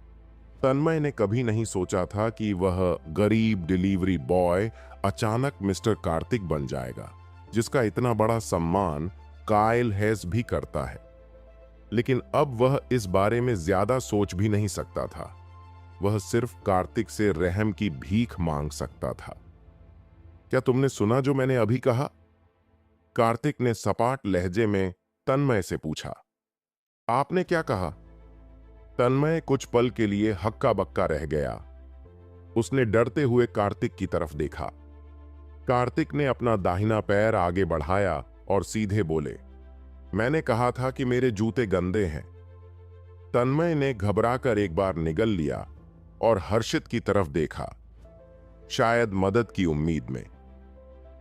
तन्मय ने कभी नहीं सोचा था कि वह गरीब डिलीवरी बॉय अचानक मिस्टर कार्तिक बन जाएगा, जिसका इतना बड़ा सम्मान काइल हेस भी करता है। लेकिन अब वह इस बारे में ज्यादा सोच भी नहीं सकता था। वह सिर्फ कार्तिक से रहम की भीख मांग सकता था। क्या तुमने सुना जो मैंने अभी कहा? कार्तिक ने सपाट लहजे में तन्मय से पूछा। आपने क्या कहा? तन्मय कुछ पल के लिए हक्का बक्का रह गया। उसने डरते हुए कार्तिक की तरफ देखा। कार्तिक ने अपना दाहिना पैर आगे बढ़ाया और सीधे बोले, मैंने कहा था कि मेरे जूते गंदे हैं। तन्मय ने घबराकर एक बार निगल लिया और हर्षित की तरफ देखा, शायद मदद की उम्मीद में।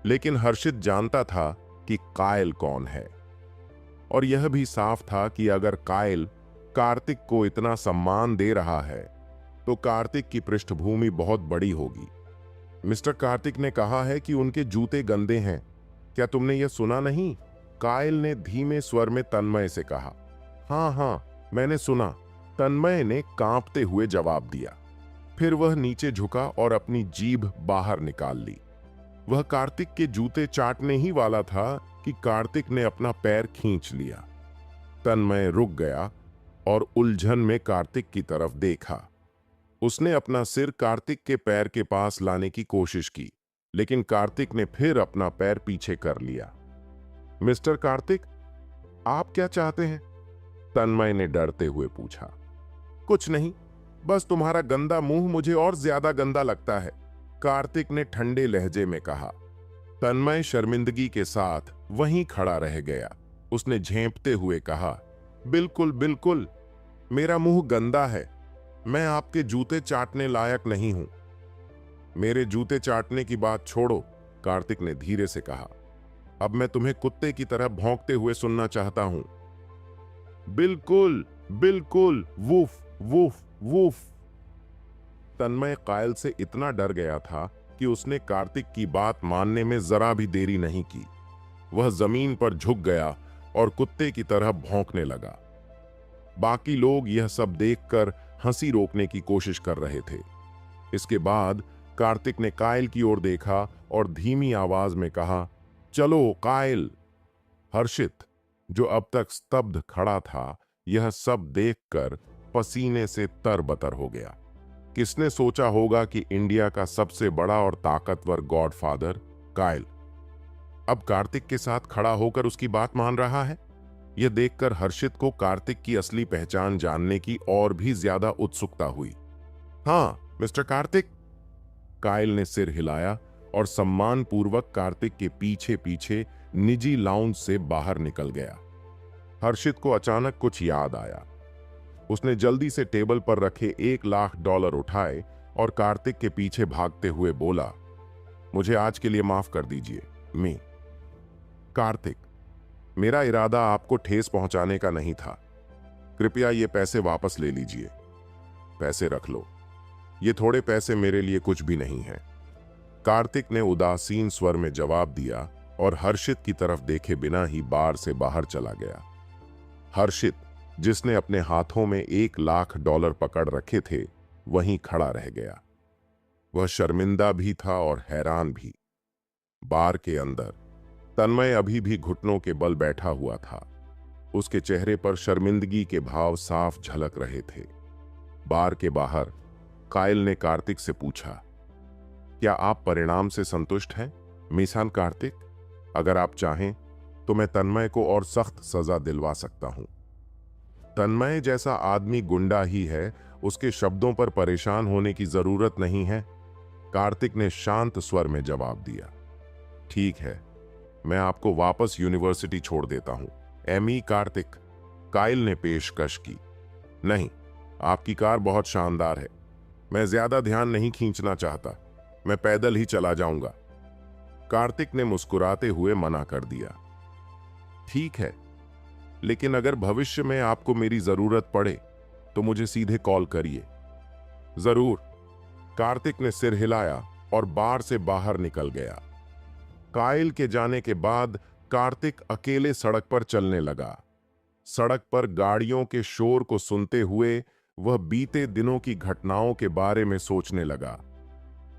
लेकिन हर्षित जानता था कि काइल कौन है, और यह भी साफ था कि अगर काइल कार्तिक को इतना सम्मान दे रहा है तो कार्तिक की पृष्ठभूमि बहुत बड़ी होगी। मिस्टर कार्तिक ने कहा है कि उनके जूते गंदे हैं। क्या तुमने यह सुना नहीं? काइल ने धीमे स्वर में तन्मय से कहा। हाँ हाँ, मैंने सुना, तन्मय ने कांपते हुए जवाब दिया। फिर वह नीचे झुका और अपनी जीभ बाहर निकाल ली। वह कार्तिक के जूते चाटने ही वाला था कि कार्तिक ने अपना पैर खींच लिया। तन्मय रुक गया और उलझन में कार्तिक की तरफ देखा। उसने अपना सिर कार्तिक के पैर के पास लाने की कोशिश की, लेकिन कार्तिक ने फिर अपना पैर पीछे कर लिया। मिस्टर कार्तिक, आप क्या चाहते हैं? तन्मय ने डरते हुए पूछा। कुछ नहीं, बस तुम्हारा गंदा मुंह मुझे और ज्यादा गंदा लगता है। कार्तिक ने ठंडे लहजे में कहा। तन्मय शर्मिंदगी के साथ वहीं खड़ा रह गया। उसने झेंपते हुए कहा, बिल्कुल बिल्कुल, मेरा मुंह गंदा है, मैं आपके जूते चाटने लायक नहीं हूं। मेरे जूते चाटने की बात छोड़ो, कार्तिक ने धीरे से कहा। अब मैं तुम्हें कुत्ते की तरह भौंकते हुए सुनना चाहता हूं। बिल्कुल बिल्कुल, वूफ वूफ वूफ। तन्मय कायल से इतना डर गया था कि उसने कार्तिक की बात मानने में जरा भी देरी नहीं की। वह जमीन पर झुक गया और कुत्ते की तरह भौंकने लगा। बाकी लोग यह सब देखकर हंसी रोकने की कोशिश कर रहे थे। इसके बाद कार्तिक ने कायल की ओर देखा और धीमी आवाज में कहा, चलो कायल। हर्षित, जो अब तक स्तब्ध खड़ा था, यह सब देखकर पसीने से तरबतर हो गया। किसने सोचा होगा कि इंडिया का सबसे बड़ा और ताकतवर गॉडफादर कायल अब कार्तिक के साथ खड़ा होकर उसकी बात मान रहा है। यह देखकर हर्षित को कार्तिक की असली पहचान जानने की और भी ज्यादा उत्सुकता हुई। हाँ मिस्टर कार्तिक, कायल ने सिर हिलाया और सम्मानपूर्वक कार्तिक के पीछे पीछे निजी लाउंज से बाहर निकल गया। हर्षित को अचानक कुछ याद आया। उसने जल्दी से टेबल पर रखे $1,00,000 उठाए और कार्तिक के पीछे भागते हुए बोला, मुझे आज के लिए माफ कर दीजिए मी। कार्तिक, मेरा इरादा आपको ठेस पहुंचाने का नहीं था। कृपया ये पैसे वापस ले लीजिए। पैसे रख लो, ये थोड़े पैसे मेरे लिए कुछ भी नहीं है। कार्तिक ने उदासीन स्वर में जवाब दिया और हर्षित की तरफ देखे बिना ही बार से बाहर चला गया। हर्षित, जिसने अपने हाथों में $1,00,000 पकड़ रखे थे, वहीं खड़ा रह गया। वह शर्मिंदा भी था और हैरान भी। बार के अंदर तन्मय अभी भी घुटनों के बल बैठा हुआ था। उसके चेहरे पर शर्मिंदगी के भाव साफ झलक रहे थे। बार के बाहर कायल ने कार्तिक से पूछा, क्या आप परिणाम से संतुष्ट हैं मिसान कार्तिक? अगर आप चाहें तो मैं तन्मय को और सख्त सजा दिलवा सकता हूं। तन्मय जैसा आदमी गुंडा ही है, उसके शब्दों पर परेशान होने की जरूरत नहीं है। कार्तिक ने शांत स्वर में जवाब दिया। ठीक है, मैं आपको वापस यूनिवर्सिटी छोड़ देता हूं। एमी कार्तिक, कायल ने पेशकश की। नहीं, आपकी कार बहुत शानदार है। मैं ज्यादा ध्यान नहीं खींचना चाहता, मैं पैदल ही चला जाऊंगा। कार्तिक ने मुस्कुराते हुए मना कर दिया। ठीक है, लेकिन अगर भविष्य में आपको मेरी जरूरत पड़े तो मुझे सीधे कॉल करिए। जरूर, कार्तिक ने सिर हिलाया और बार से बाहर निकल गया। कायल के जाने के बाद कार्तिक अकेले सड़क पर चलने लगा। सड़क पर गाड़ियों के शोर को सुनते हुए वह बीते दिनों की घटनाओं के बारे में सोचने लगा।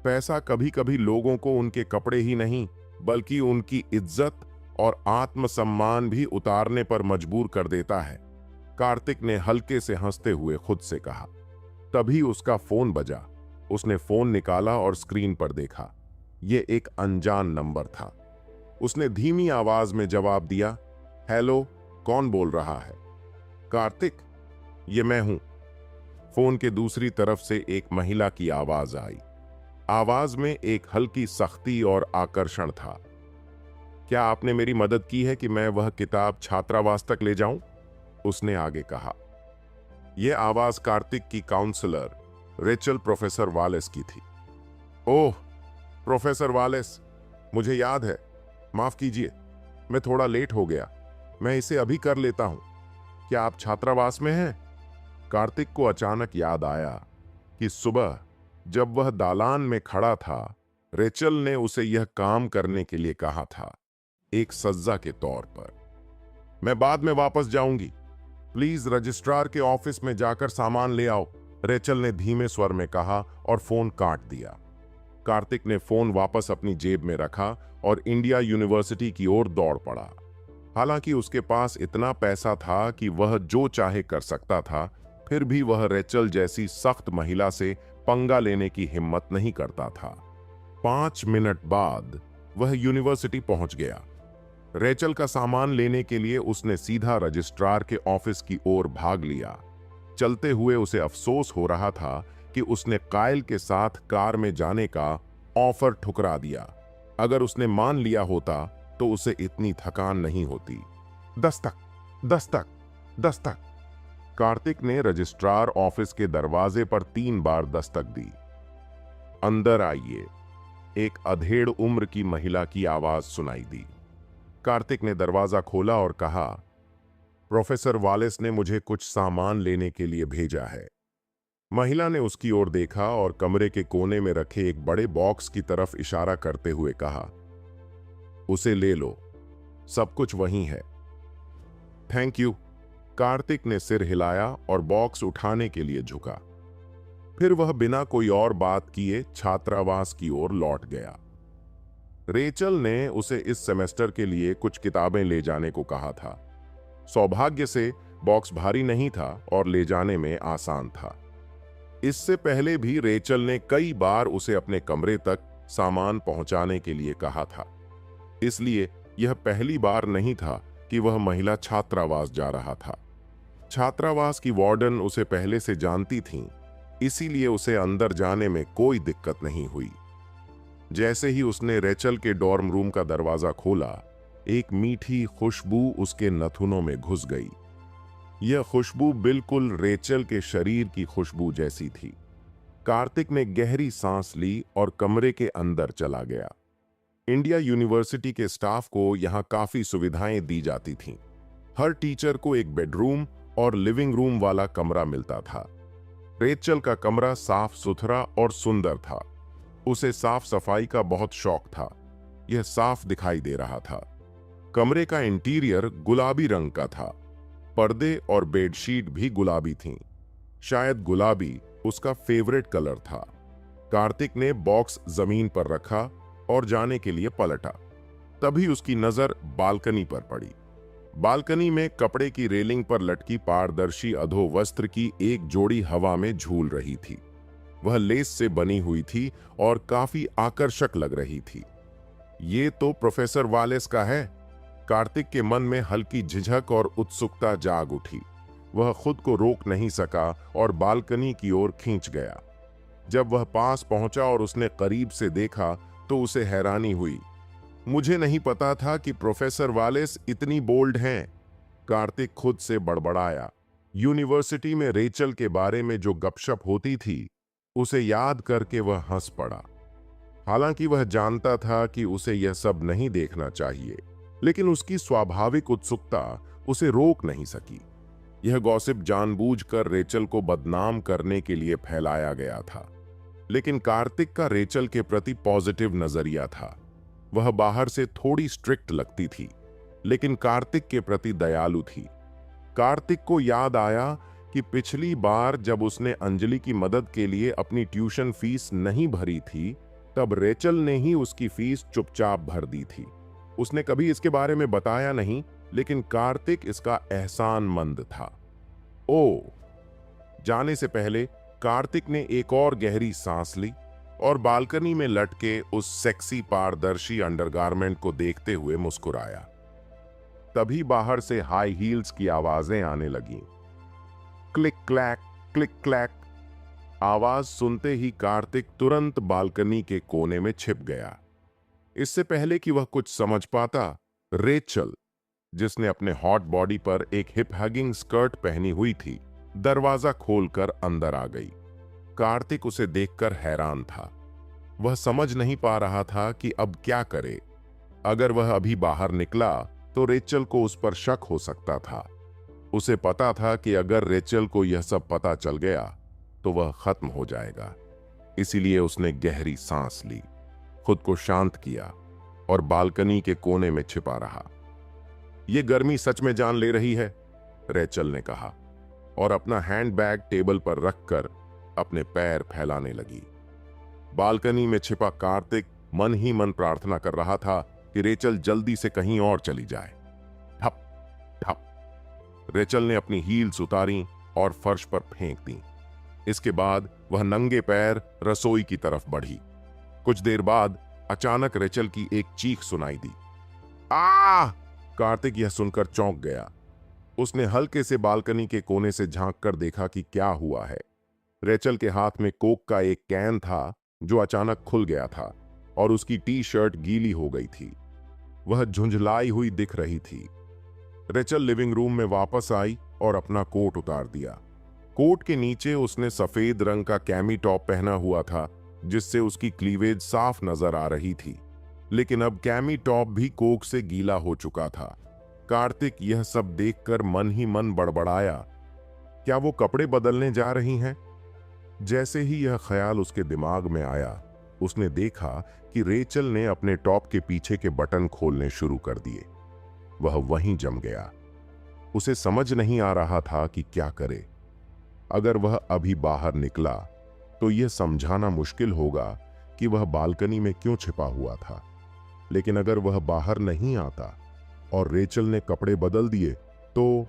पैसा कभी कभी लोगों को उनके कपड़े ही नहीं, बल्कि उनकी इज्जत और आत्मसम्मान भी उतारने पर मजबूर कर देता है। कार्तिक ने हल्के से हंसते हुए खुद से कहा। तभी उसका फोन बजा। उसने फोन निकाला और स्क्रीन पर देखा। यह एक अनजान नंबर था। उसने धीमी आवाज में जवाब दिया, हेलो, कौन बोल रहा है? कार्तिक, ये मैं हूं। फोन के दूसरी तरफ से एक महिला की आवाज आई। आवाज में एक हल्की सख्ती और आकर्षण था। क्या आपने मेरी मदद की है कि मैं वह किताब छात्रावास तक ले जाऊं? उसने आगे कहा। यह आवाज कार्तिक की काउंसलर रेचल प्रोफेसर वालेस की थी। ओह प्रोफेसर वालेस, मुझे याद है, माफ कीजिए, मैं थोड़ा लेट हो गया। मैं इसे अभी कर लेता हूं। क्या आप छात्रावास में हैं? कार्तिक को अचानक याद आया कि सुबह जब वह दालान में खड़ा था, रेचल ने उसे यह काम करने के लिए कहा था, एक सज्जा के तौर पर। मैं बाद में वापस जाऊंगी, प्लीज रजिस्ट्रार के ऑफिस में जाकर सामान ले आओ, रेचल ने धीमे स्वर में कहा और फोन काट दिया। कार्तिक ने फोन वापस अपनी जेब में रखा और इंडिया यूनिवर्सिटी की ओर दौड़ पड़ा। हालांकि उसके पास इतना पैसा था कि वह जो चाहे कर सकता था, फिर भी वह रेचल जैसी सख्त महिला से पंगा लेने की हिम्मत नहीं करता था। 5 मिनट बाद वह यूनिवर्सिटी पहुंच गया। रेचल का सामान लेने के लिए उसने सीधा रजिस्ट्रार के ऑफिस की ओर भाग लिया। चलते हुए उसे अफसोस हो रहा था कि उसने कायल के साथ कार में जाने का ऑफर ठुकरा दिया। अगर उसने मान लिया होता तो उसे इतनी थकान नहीं होती। दस्तक, दस्तक, दस्तक। कार्तिक ने रजिस्ट्रार ऑफिस के दरवाजे पर 3 बार दस्तक दी। अंदर आइए, एक अधेड़ उम्र की महिला की आवाज सुनाई दी। कार्तिक ने दरवाजा खोला और कहा, प्रोफेसर वालेस ने मुझे कुछ सामान लेने के लिए भेजा है। महिला ने उसकी ओर देखा और कमरे के कोने में रखे एक बड़े बॉक्स की तरफ इशारा करते हुए कहा, उसे ले लो, सब कुछ वहीं है। Thank you. कार्तिक ने सिर हिलाया और बॉक्स उठाने के लिए झुका। फिर वह बिना कोई और बात किए छात्रावास की ओर लौट गया। रेचल ने उसे इस सेमेस्टर के लिए कुछ किताबें ले जाने को कहा था। सौभाग्य से बॉक्स भारी नहीं था और ले जाने में आसान था। इससे पहले भी रेचल ने कई बार उसे अपने कमरे तक सामान पहुंचाने के लिए कहा था, इसलिए यह पहली बार नहीं था कि वह महिला छात्रावास जा रहा था। छात्रावास की वार्डन उसे पहले से जानती थीं, इसीलिए उसे अंदर जाने में कोई दिक्कत नहीं हुई। जैसे ही उसने रेचल के डॉर्म रूम का दरवाजा खोला, एक मीठी खुशबू उसके नथुनों में घुस गई। यह खुशबू बिल्कुल रेचल के शरीर की खुशबू जैसी थी। कार्तिक ने गहरी सांस ली और कमरे के अंदर चला गया। इंडिया यूनिवर्सिटी के स्टाफ को यहाँ काफी सुविधाएं दी जाती थीं। हर टीचर को एक बेडरूम और लिविंग रूम वाला कमरा मिलता था। रेचल का कमरा साफ सुथरा और सुंदर था। उसे साफ सफाई का बहुत शौक था। यह साफ दिखाई दे रहा था। कमरे का इंटीरियर गुलाबी रंग का था। पर्दे और बेडशीट भी गुलाबी थीं। शायद गुलाबी उसका फेवरेट कलर था। कार्तिक ने बॉक्स जमीन पर रखा और जाने के लिए पलटा। तभी उसकी नजर बालकनी पर पड़ी। बालकनी में कपड़े की रेलिंग पर लटकी पारदर्शी अधोवस्त्र की एक जोड़ी हवा में झूल रही थी। वह लेस से बनी हुई थी और काफी आकर्षक लग रही थी। ये तो प्रोफेसर वालेस का है। कार्तिक के मन में हल्की झिझक और उत्सुकता जाग उठी। वह खुद को रोक नहीं सका और बालकनी की ओर खींच गया। जब वह पास पहुंचा और उसने करीब से देखा तो उसे हैरानी हुई। मुझे नहीं पता था कि प्रोफेसर वालेस इतनी बोल्ड हैं, कार्तिक खुद से बड़बड़ाया। यूनिवर्सिटी में रेचल के बारे में जो गपशप होती थी, उसे याद करके वह हंस पड़ा। हालांकि वह जानता था कि उसे यह सब नहीं देखना चाहिए, लेकिन उसकी स्वाभाविक उत्सुकता उसे रोक नहीं सकी। यह गॉसिप जानबूझकर रेचल को बदनाम करने के लिए फैलाया गया था, लेकिन कार्तिक का रेचल के प्रति पॉजिटिव नजरिया था। वह बाहर से थोड़ी स्ट्रिक्ट लगती थी, लेकिन कार्तिक के प्रति दयालु थी। कार्तिक को याद आया कि पिछली बार जब उसने अंजलि की मदद के लिए अपनी ट्यूशन फीस नहीं भरी थी, तब रेचल ने ही उसकी फीस चुपचाप भर दी थी। उसने कभी इसके बारे में बताया नहीं, लेकिन कार्तिक इसका एहसानमंद था। ओ, जाने से पहले कार्तिक ने एक और गहरी सांस ली और बालकनी में लटके उस सेक्सी पारदर्शी अंडरगारमेंट को देखते हुए मुस्कुराया। तभी बाहर से हाई हील्स की आवाजें आने लगीं। Click clack, click clack. आवाज सुनते ही कार्तिक तुरंत बालकनी के कोने में छिप गया। इससे पहले कि वह कुछ समझ पाता, रेचल, जिसने अपने हॉट बॉडी पर एक हिप हगिंग स्कर्ट पहनी हुई थी, दरवाजा खोलकर अंदर आ गई। कार्तिक उसे देखकर हैरान था। वह समझ नहीं पा रहा था कि अब क्या करे। अगर वह अभी बाहर निकला तो रेचल को उस पर शक हो सकता था। उसे पता था कि अगर रेचल को यह सब पता चल गया तो वह खत्म हो जाएगा। इसीलिए उसने गहरी सांस ली, खुद को शांत किया और बालकनी के कोने में छिपा रहा। यह गर्मी सच में जान ले रही है, रेचल ने कहा और अपना हैंडबैग टेबल पर रखकर अपने पैर फैलाने लगी। बालकनी में छिपा कार्तिक मन ही मन प्रार्थना कर रहा था कि रेचल जल्दी से कहीं और चली जाए। ठप ठप। रेचल ने अपनी हील्स उतारी और फर्श पर फेंक दी। इसके बाद वह नंगे पैर रसोई की तरफ बढ़ी। कुछ देर बाद अचानक रेचल की एक चीख सुनाई दी। आ! कार्तिक यह सुनकर चौंक गया। उसने हल्के से बालकनी के कोने से झांककर देखा कि क्या हुआ है। रेचल के हाथ में कोक का एक कैन था जो अचानक खुल गया था। और उसकी टी शर्ट गीली हो गई थी। वह झुंझलाई हुई दिख रही थी। रेचल लिविंग रूम में वापस आई और अपना कोट उतार दिया। कोट के नीचे उसने सफेद रंग का कैमी टॉप पहना हुआ था, जिससे उसकी क्लीवेज साफ नजर आ रही थी। लेकिन अब कैमी टॉप भी कोक से गीला हो चुका था। कार्तिक यह सब देखकर मन ही मन बड़बड़ाया, क्या वो कपड़े बदलने जा रही हैं? जैसे ही यह ख्याल उसके दिमाग में आया, उसने देखा कि रेचल ने अपने टॉप के पीछे के बटन खोलने शुरू कर दिए। वह वहीं जम गया। उसे समझ नहीं आ रहा था कि क्या करे। अगर वह अभी बाहर निकला तो यह समझाना मुश्किल होगा कि वह बालकनी में क्यों छिपा हुआ था। लेकिन अगर वह बाहर नहीं आता और रेचल ने कपड़े बदल दिए तो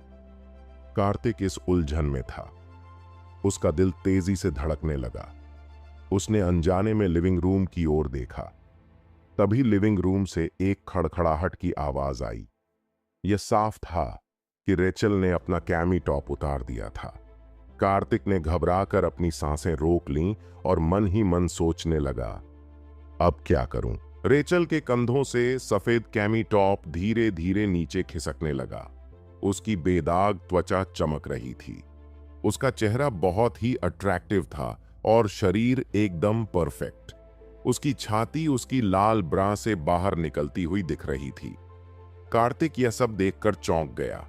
कार्तिक इस उलझन में था। उसका दिल तेजी से धड़कने लगा। उसने अनजाने में लिविंग रूम की ओर देखा। तभी लिविंग रूम से एक खड़खड़ाहट की आवाज आई। यह साफ था कि रेचल ने अपना कैमी टॉप उतार दिया था। कार्तिक ने घबराकर अपनी सांसें रोक लीं और मन ही मन सोचने लगा, अब क्या करूं? रेचल के कंधों से सफेद कैमी टॉप धीरे धीरे नीचे खिसकने लगा। उसकी बेदाग त्वचा चमक रही थी। उसका चेहरा बहुत ही अट्रैक्टिव था और शरीर एकदम परफेक्ट। उसकी छाती उसकी लाल ब्रा से बाहर निकलती हुई दिख रही थी। कार्तिक यह सब देखकर चौंक गया।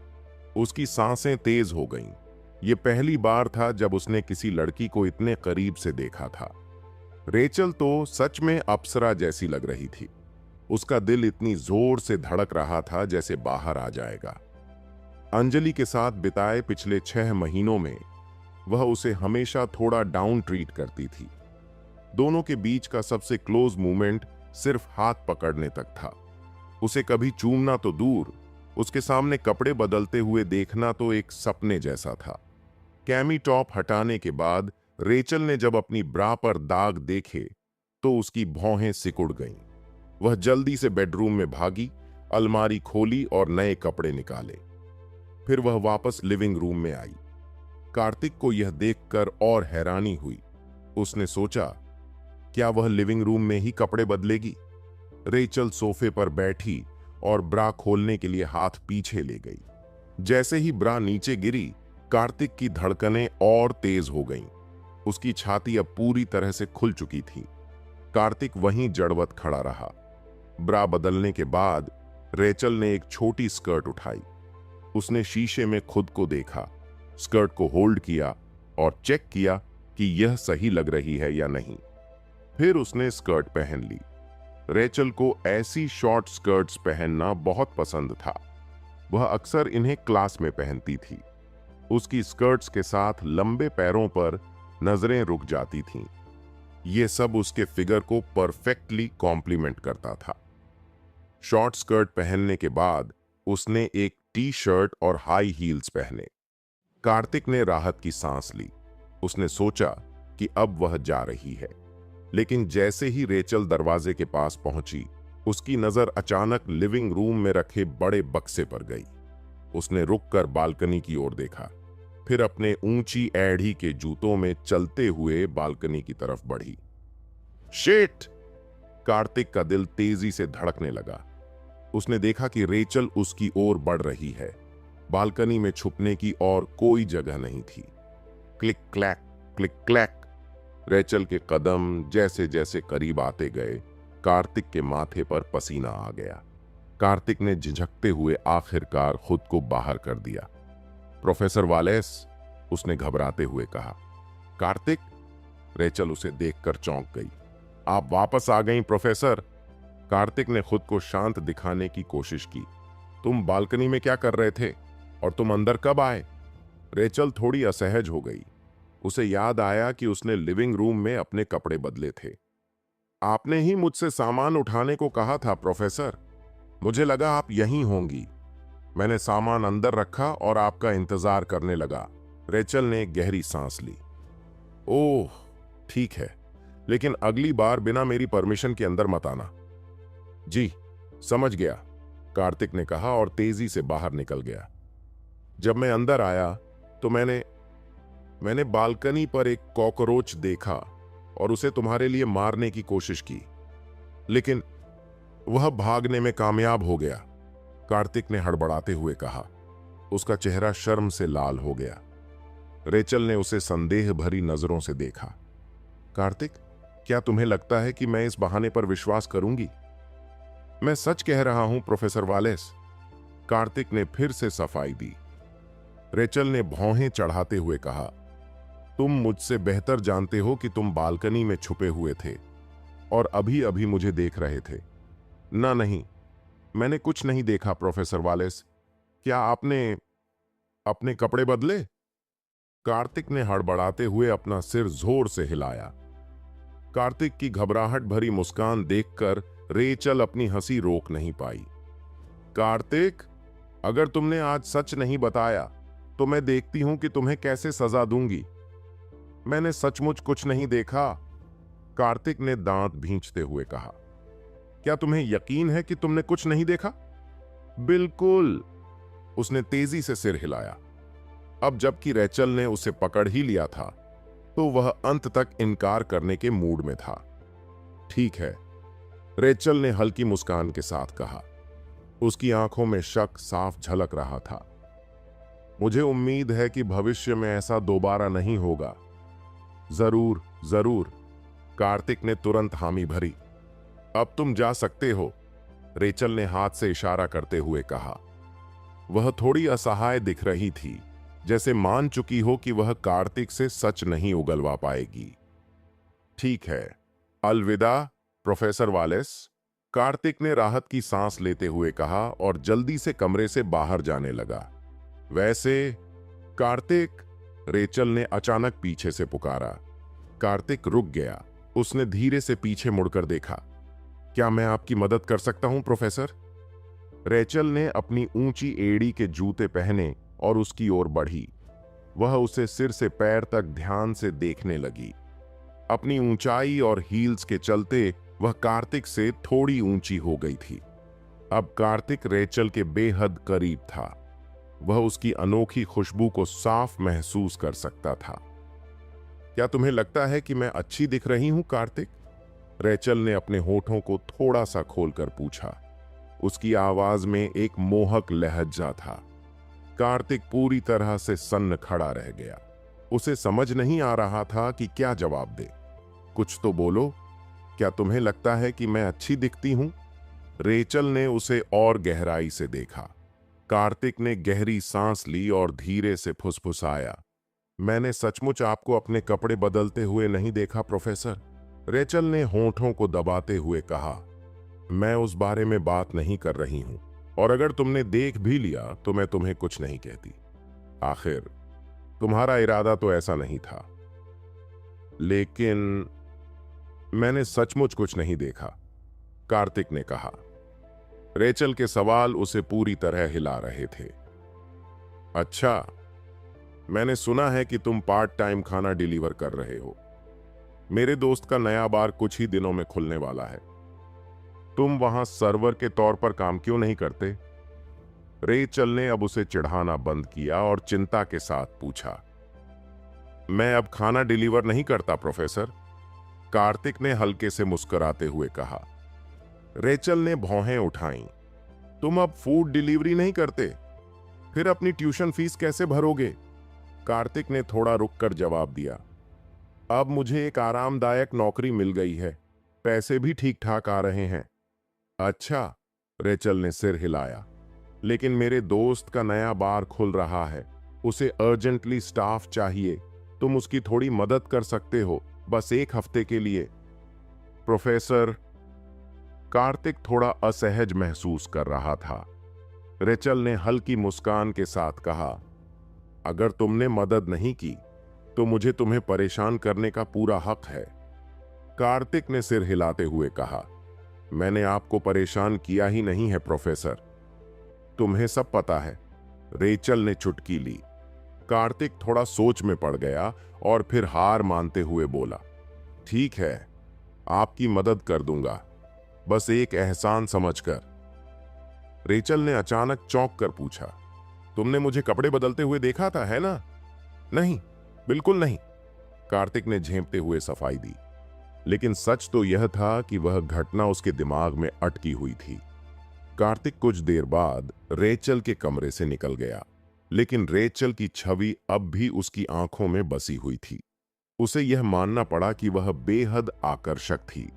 उसकी सांसें तेज हो गईं। यह पहली बार था जब उसने किसी लड़की को इतने करीब से देखा था। रेचल तो सच में अप्सरा जैसी लग रही थी। उसका दिल इतनी जोर से धड़क रहा था जैसे बाहर आ जाएगा। अंजलि के साथ बिताए पिछले 6 महीनों में वह उसे हमेशा थोड़ा डाउन ट्रीट करती थी। दोनों के बीच का सबसे क्लोज मूवमेंट सिर्फ हाथ पकड़ने तक था। उसे कभी चूमना तो दूर, उसके सामने कपड़े बदलते हुए देखना तो एक सपने जैसा था। कैमी टॉप हटाने के बाद रेचल ने जब अपनी ब्रा पर दाग देखे तो उसकी भौहें सिकुड़ गईं। वह जल्दी से बेडरूम में भागी, अलमारी खोली और नए कपड़े निकाले। फिर वह वापस लिविंग रूम में आई। कार्तिक को यह देखकर और हैरानी हुई। उसने सोचा, क्या वह लिविंग रूम में ही कपड़े बदलेगी? रेचल सोफे पर बैठी और ब्रा खोलने के लिए हाथ पीछे ले गई। जैसे ही ब्रा नीचे गिरी, कार्तिक की धड़कनें और तेज हो गईं। उसकी छाती अब पूरी तरह से खुल चुकी थी। कार्तिक वहीं जड़वत खड़ा रहा। ब्रा बदलने के बाद रेचल ने एक छोटी स्कर्ट उठाई। उसने शीशे में खुद को देखा, स्कर्ट को होल्ड किया और चेक किया कि यह सही लग रही है या नहीं। फिर उसने स्कर्ट पहन ली। रेचल को ऐसी शॉर्ट स्कर्ट्स पहनना बहुत पसंद था। वह अक्सर इन्हें क्लास में पहनती थी। उसकी स्कर्ट्स के साथ लंबे पैरों पर नजरें रुक जाती थीं। यह सब उसके फिगर को परफेक्टली कॉम्प्लीमेंट करता था। शॉर्ट स्कर्ट पहनने के बाद उसने एक टी शर्ट और हाई हील्स पहने। कार्तिक ने राहत की सांस ली। उसने सोचा कि अब वह जा रही है। लेकिन जैसे ही रेचल दरवाजे के पास पहुंची, उसकी नजर अचानक लिविंग रूम में रखे बड़े बक्से पर गई। उसने रुककर बालकनी की ओर देखा, फिर अपने ऊंची एड़ी के जूतों में चलते हुए बालकनी की तरफ बढ़ी। शिट! कार्तिक का दिल तेजी से धड़कने लगा। उसने देखा कि रेचल उसकी ओर बढ़ रही है। बालकनी में छुपने की और कोई जगह नहीं थी। Click clack, click clack. Rachel के कदम जैसे जैसे करीब आते गए, कार्तिक के माथे पर पसीना आ गया। कार्तिक ने झिझकते हुए आखिरकार खुद को बाहर कर दिया। प्रोफेसर वालेस, उसने घबराते हुए कहा। कार्तिक! रेचल उसे देखकर चौंक गई। आप वापस आ गईं प्रोफेसर। कार्तिक ने खुद को शांत दिखाने की कोशिश की। तुम बालकनी में क्या कर रहे थे और तुम अंदर कब आए? रेचल थोड़ी असहज हो गई। उसे याद आया कि उसने लिविंग रूम में अपने कपड़े बदले थे। आपने ही मुझसे सामान उठाने को कहा था प्रोफेसर। मुझे लगा आप यहीं होंगी। मैंने सामान अंदर रखा और आपका इंतजार करने लगा। रेचल ने गहरी सांस ली। ओह, ठीक है, लेकिन अगली बार बिना मेरी परमिशन के अंदर मत आना। जी, समझ गया, कार्तिक ने कहा और तेजी से बाहर निकल गया। जब मैं अंदर आया तो मैंने बालकनी पर एक कॉकरोच देखा और उसे तुम्हारे लिए मारने की कोशिश की। लेकिन वह भागने में कामयाब हो गया, कार्तिक ने हड़बड़ाते हुए कहा। उसका चेहरा शर्म से लाल हो गया। रेचल ने उसे संदेह भरी नजरों से देखा। कार्तिक, क्या तुम्हें लगता है कि मैं इस बहाने पर विश्वास करूंगी? मैं सच कह रहा हूं प्रोफेसर वालेस, कार्तिक ने फिर से सफाई दी। रेचल ने भौहें चढ़ाते हुए कहा, तुम मुझसे बेहतर जानते हो कि तुम बालकनी में छुपे हुए थे और अभी अभी मुझे देख रहे थे। ना नहीं, मैंने कुछ नहीं देखा प्रोफेसर वालेस। क्या आपने अपने कपड़े बदले? कार्तिक ने हड़बड़ाते हुए अपना सिर जोर से हिलाया। कार्तिक की घबराहट भरी मुस्कान देखकर रेचल अपनी हंसी रोक नहीं पाई। कार्तिक, अगर तुमने आज सच नहीं बताया तो मैं देखती हूं कि तुम्हें कैसे सजा दूंगी। मैंने सचमुच कुछ नहीं देखा, कार्तिक ने दांत भींचते हुए कहा। क्या तुम्हें यकीन है कि तुमने कुछ नहीं देखा? बिल्कुल, उसने तेजी से सिर हिलाया। अब जबकि रेचल ने उसे पकड़ ही लिया था तो वह अंत तक इनकार करने के मूड में था। ठीक है, रेचल ने हल्की मुस्कान के साथ कहा। उसकी आंखों में शक साफ झलक रहा था। मुझे उम्मीद है कि भविष्य में ऐसा दोबारा नहीं होगा। जरूर जरूर, कार्तिक ने तुरंत हामी भरी। अब तुम जा सकते हो, रेचल ने हाथ से इशारा करते हुए कहा। वह थोड़ी असहाय दिख रही थी, जैसे मान चुकी हो कि वह कार्तिक से सच नहीं उगलवा पाएगी। ठीक है, अलविदा प्रोफेसर वालेस, कार्तिक ने राहत की सांस लेते हुए कहा और जल्दी से कमरे से बाहर जाने लगा। वैसे कार्तिक, रेचल ने अचानक पीछे से पुकारा। कार्तिक रुक गया। उसने धीरे से पीछे मुड़कर देखा। क्या मैं आपकी मदद कर सकता हूं प्रोफेसर? रेचल ने अपनी ऊंची एड़ी के जूते पहने और उसकी ओर बढ़ी। वह उसे सिर से पैर तक ध्यान से देखने लगी। अपनी ऊंचाई और हील्स के चलते वह कार्तिक से थोड़ी ऊंची हो गई थी। अब कार्तिक रेचल के बेहद करीब था। वह उसकी अनोखी खुशबू को साफ महसूस कर सकता था। क्या तुम्हें लगता है कि मैं अच्छी दिख रही हूं कार्तिक? रेचल ने अपने होठों को थोड़ा सा खोलकर पूछा। उसकी आवाज में एक मोहक लहजा था। कार्तिक पूरी तरह से सन्न खड़ा रह गया। उसे समझ नहीं आ रहा था कि क्या जवाब दे। कुछ तो बोलो, क्या तुम्हें लगता है कि मैं अच्छी दिखती हूं? रेचल ने उसे और गहराई से देखा। कार्तिक ने गहरी सांस ली और धीरे से फुसफुसाया। मैंने सचमुच आपको अपने कपड़े बदलते हुए नहीं देखा प्रोफेसर, रेचल ने होठों को दबाते हुए कहा। मैं उस बारे में बात नहीं कर रही हूं, और अगर तुमने देख भी लिया तो मैं तुम्हें कुछ नहीं कहती। आखिर तुम्हारा इरादा तो ऐसा नहीं था। लेकिन मैंने सचमुच कुछ नहीं देखा, कार्तिक ने कहा। रेचल के सवाल उसे पूरी तरह हिला रहे थे। अच्छा, मैंने सुना है कि तुम पार्ट टाइम खाना डिलीवर कर रहे हो। मेरे दोस्त का नया बार कुछ ही दिनों में खुलने वाला है। तुम वहां सर्वर के तौर पर काम क्यों नहीं करते? रेचल ने अब उसे चिढ़ाना बंद किया और चिंता के साथ पूछा। मैं अब खाना डिलीवर नहीं करता प्रोफेसर, कार्तिक ने हल्के से मुस्कुराते हुए कहा। रेचल ने भौहें उठाईं। तुम अब फूड डिलीवरी नहीं करते? फिर अपनी ट्यूशन फीस कैसे भरोगे? कार्तिक ने थोड़ा रुककर जवाब दिया। अब मुझे एक आरामदायक नौकरी मिल गई है, पैसे भी ठीक ठाक आ रहे हैं। अच्छा, रेचल ने सिर हिलाया। लेकिन मेरे दोस्त का नया बार खुल रहा है, उसे अर्जेंटली स्टाफ चाहिए। तुम उसकी थोड़ी मदद कर सकते हो, बस एक हफ्ते के लिए। प्रोफेसर, कार्तिक थोड़ा असहज महसूस कर रहा था। रेचल ने हल्की मुस्कान के साथ कहा, अगर तुमने मदद नहीं की तो मुझे तुम्हें परेशान करने का पूरा हक है। कार्तिक ने सिर हिलाते हुए कहा, मैंने आपको परेशान किया ही नहीं है प्रोफेसर, तुम्हें सब पता है। रेचल ने चुटकी ली। कार्तिक थोड़ा सोच में पड़ गया और फिर हार मानते हुए बोला, ठीक है, आपकी मदद कर दूंगा, बस एक एहसान समझकर। रेचल ने अचानक चौंक कर पूछा, तुमने मुझे कपड़े बदलते हुए देखा था, है ना? नहीं, बिल्कुल नहीं, कार्तिक ने झेंपते हुए सफाई दी। लेकिन सच तो यह था कि वह घटना उसके दिमाग में अटकी हुई थी। कार्तिक कुछ देर बाद रेचल के कमरे से निकल गया, लेकिन रेचल की छवि अब भी उसकी आंखों में बसी हुई थी। उसे यह मानना पड़ा कि वह बेहद आकर्षक थी।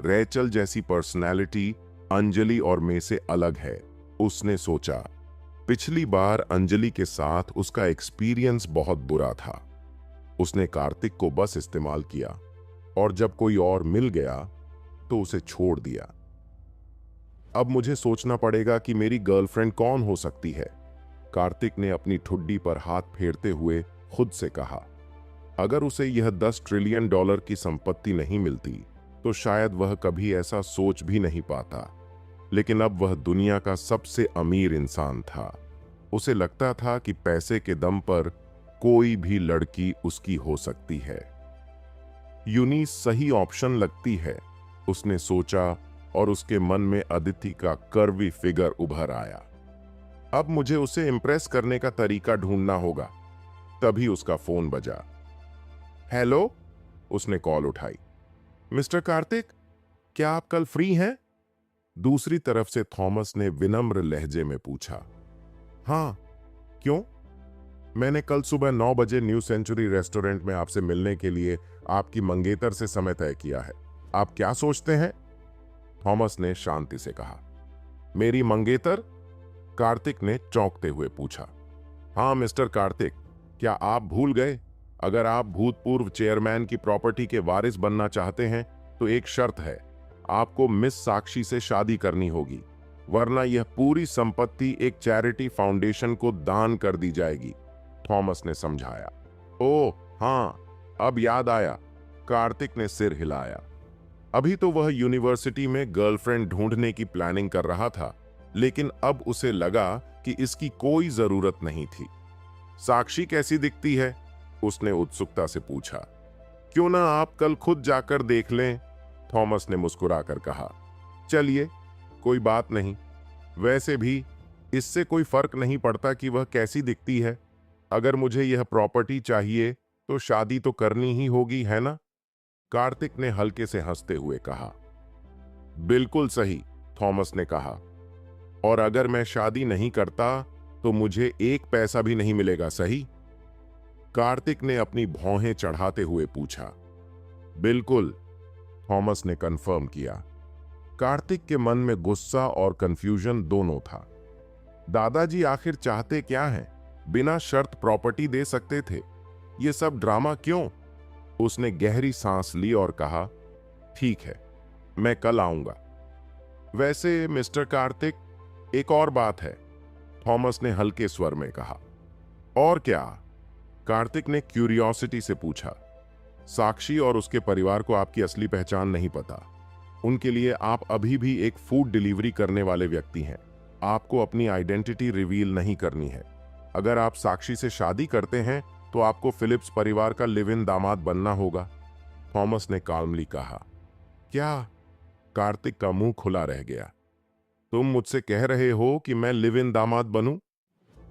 रेचल जैसी पर्सनैलिटी अंजलि और मैं से अलग है, उसने सोचा। पिछली बार अंजलि के साथ उसका एक्सपीरियंस बहुत बुरा था। उसने कार्तिक को बस इस्तेमाल किया और जब कोई और मिल गया तो उसे छोड़ दिया। अब मुझे सोचना पड़ेगा कि मेरी गर्लफ्रेंड कौन हो सकती है, कार्तिक ने अपनी ठुड्डी पर हाथ फेरते हुए खुद से कहा। अगर उसे यह 10 ट्रिलियन डॉलर की संपत्ति नहीं मिलती तो शायद वह कभी ऐसा सोच भी नहीं पाता, लेकिन अब वह दुनिया का सबसे अमीर इंसान था। उसे लगता था कि पैसे के दम पर कोई भी लड़की उसकी हो सकती है। यूनिस सही ऑप्शन लगती है, उसने सोचा, और उसके मन में अदिति का कर्वी फिगर उभर आया। अब मुझे उसे इंप्रेस करने का तरीका ढूंढना होगा। तभी उसका फोन बजा। हेलो, उसने कॉल उठाई। मिस्टर कार्तिक, क्या आप कल फ्री हैं? दूसरी तरफ से थॉमस ने विनम्र लहजे में पूछा। हाँ, क्यों? मैंने कल सुबह 9 बजे न्यू सेंचुरी रेस्टोरेंट में आपसे मिलने के लिए आपकी मंगेतर से समय तय किया है। आप क्या सोचते हैं? थॉमस ने शांति से कहा। मेरी मंगेतर? कार्तिक ने चौंकते हुए पूछा। हाँ मिस्टर कार्तिक, क्या आप भूल गए? अगर आप भूतपूर्व चेयरमैन की प्रॉपर्टी के वारिस बनना चाहते हैं तो एक शर्त है, आपको मिस साक्षी से शादी करनी होगी, वरना यह पूरी संपत्ति एक चैरिटी फाउंडेशन को दान कर दी जाएगी, थॉमस ने समझाया। ओह हाँ, अब याद आया, कार्तिक ने सिर हिलाया। अभी तो वह यूनिवर्सिटी में गर्लफ्रेंड ढूंढने की प्लानिंग कर रहा था, लेकिन अब उसे लगा कि इसकी कोई जरूरत नहीं थी। साक्षी कैसी दिखती है? उसने उत्सुकता से पूछा। क्यों ना आप कल खुद जाकर देख लें, थॉमस ने मुस्कुराकर कहा। चलिए, कोई बात नहीं। वैसे भी इससे कोई फर्क नहीं पड़ता कि वह कैसी दिखती है। अगर मुझे यह प्रॉपर्टी चाहिए तो शादी तो करनी ही होगी, है ना? कार्तिक ने हल्के से हंसते हुए कहा। बिल्कुल सही, थॉमस ने कहा। और अगर मैं शादी नहीं करता तो मुझे एक पैसा भी नहीं मिलेगा, सही? कार्तिक ने अपनी भौहें चढ़ाते हुए पूछा। बिल्कुल, थॉमस ने कंफर्म किया। कार्तिक के मन में गुस्सा और कंफ्यूजन दोनों था। दादाजी आखिर चाहते क्या हैं? बिना शर्त प्रॉपर्टी दे सकते थे, ये सब ड्रामा क्यों? उसने गहरी सांस ली और कहा, ठीक है, मैं कल आऊंगा। वैसे मिस्टर कार्तिक, एक और बात है, थॉमस ने हल्के स्वर में कहा। और क्या? कार्तिक ने क्यूरियोसिटी से पूछा। साक्षी और उसके परिवार को आपकी असली पहचान नहीं पता। उनके लिए आप अभी भी एक फूड डिलीवरी करने वाले व्यक्ति हैं। आपको अपनी आइडेंटिटी रिवील नहीं करनी है। अगर आप साक्षी से शादी करते हैं तो आपको फिलिप्स परिवार का लिव इन दामाद बनना होगा, थॉमस ने काल्मली कहा। क्या? कार्तिक का मुंह खुला रह गया। तुम मुझसे कह रहे हो कि मैं लिव इन दामाद बनूं?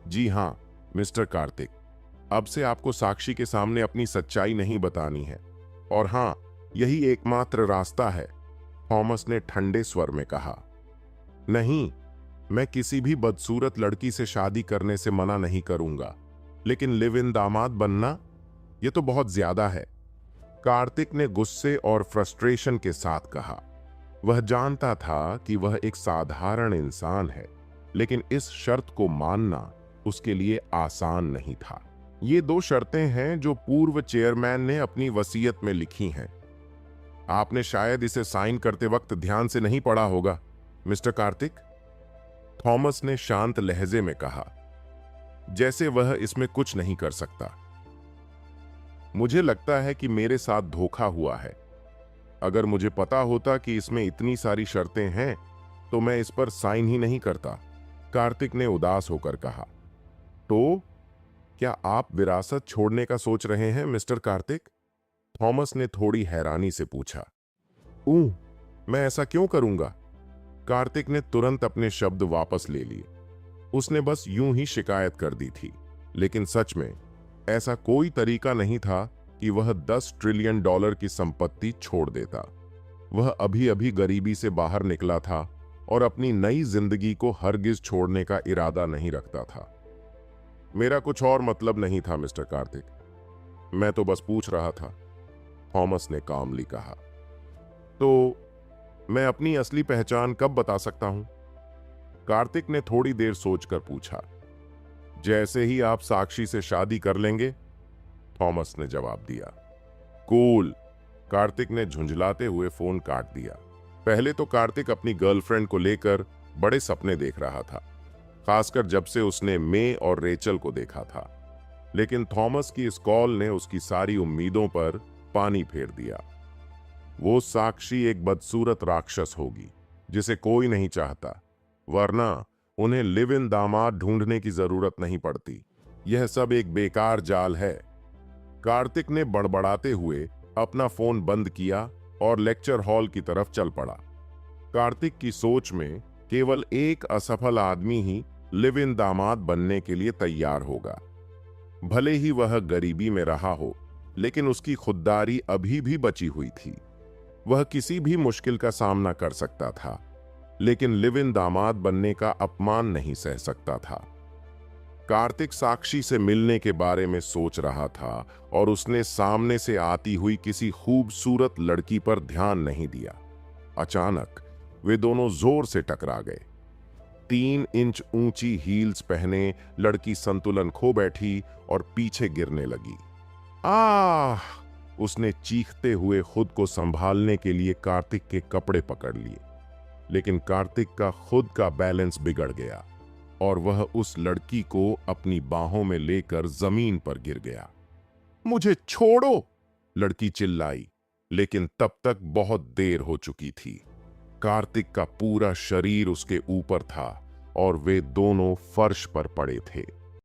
जी हां मिस्टर कार्तिक, अब से आपको साक्षी के सामने अपनी सच्चाई नहीं बतानी है, और हां, यही एकमात्र रास्ता है, थॉमस ने ठंडे स्वर में कहा। नहीं, मैं किसी भी बदसूरत लड़की से शादी करने से मना नहीं करूंगा, लेकिन लिव इन दामाद बनना, यह तो बहुत ज्यादा है, कार्तिक ने गुस्से और फ्रस्ट्रेशन के साथ कहा। वह जानता था कि वह एक साधारण इंसान है, लेकिन इस शर्त को मानना उसके लिए आसान नहीं था। ये 2 शर्तें हैं जो पूर्व चेयरमैन ने अपनी वसीयत में लिखी हैं। आपने शायद इसे साइन करते वक्त ध्यान से नहीं पढ़ा होगा, मिस्टर कार्तिक, थॉमस ने शांत लहजे में कहा, जैसे वह इसमें कुछ नहीं कर सकता। मुझे लगता है कि मेरे साथ धोखा हुआ है। अगर मुझे पता होता कि इसमें इतनी सारी शर्तें हैं तो मैं इस पर साइन ही नहीं करता, कार्तिक ने उदास होकर कहा। तो क्या आप विरासत छोड़ने का सोच रहे हैं मिस्टर कार्तिक? थॉमस ने थोड़ी हैरानी से पूछा। मैं ऐसा क्यों करूंगा? कार्तिक ने तुरंत अपने शब्द वापस ले लिए। उसने बस यूं ही शिकायत कर दी थी, लेकिन सच में ऐसा कोई तरीका नहीं था कि वह 10 ट्रिलियन डॉलर की संपत्ति छोड़ देता। वह अभी अभी गरीबी से बाहर निकला था और अपनी नई जिंदगी को हरगिज छोड़ने का इरादा नहीं रखता था। मेरा कुछ और मतलब नहीं था मिस्टर कार्तिक, मैं तो बस पूछ रहा था, थॉमस ने कामली कहा। तो मैं अपनी असली पहचान कब बता सकता हूं? कार्तिक ने थोड़ी देर सोचकर पूछा। जैसे ही आप साक्षी से शादी कर लेंगे, थॉमस ने जवाब दिया। कूल, कार्तिक ने झुंझलाते हुए फोन काट दिया। पहले तो कार्तिक अपनी गर्लफ्रेंड को लेकर बड़े सपने देख रहा था, खासकर जब से उसने मे और रेचल को देखा था। लेकिन थॉमस की इस कॉल ने उसकी सारी उम्मीदों पर पानी फेर दिया। वो साक्षी एक बदसूरत राक्षस होगी जिसे कोई नहीं चाहता, वरना उन्हें लिव इन दामाद ढूंढने की जरूरत नहीं पड़ती। यह सब एक बेकार जाल है। कार्तिक ने बड़बड़ाते हुए अपना फोन बंद किया और लेक्चर हॉल की तरफ चल पड़ा। कार्तिक की सोच में केवल एक असफल आदमी ही लिव इन दामाद बनने के लिए तैयार होगा। भले ही वह गरीबी में रहा हो, लेकिन उसकी खुददारी अभी भी बची हुई थी। वह किसी भी मुश्किल का सामना कर सकता था, लेकिन लिव इन दामाद बनने का अपमान नहीं सह सकता था। कार्तिक साक्षी से मिलने के बारे में सोच रहा था और उसने सामने से आती हुई किसी खूबसूरत लड़की पर ध्यान नहीं दिया। अचानक वे दोनों जोर से टकरा गए। 3 इंच ऊंची हील्स पहने लड़की संतुलन खो बैठी और पीछे गिरने लगी। आह! उसने चीखते हुए खुद को संभालने के लिए कार्तिक के कपड़े पकड़ लिए, लेकिन कार्तिक का खुद का बैलेंस बिगड़ गया और वह उस लड़की को अपनी बाहों में लेकर जमीन पर गिर गया। मुझे छोड़ो! लड़की चिल्लाई, लेकिन तब तक बहुत देर हो चुकी थी। कार्तिक का पूरा शरीर उसके ऊपर था और वे दोनों फर्श पर पड़े थे।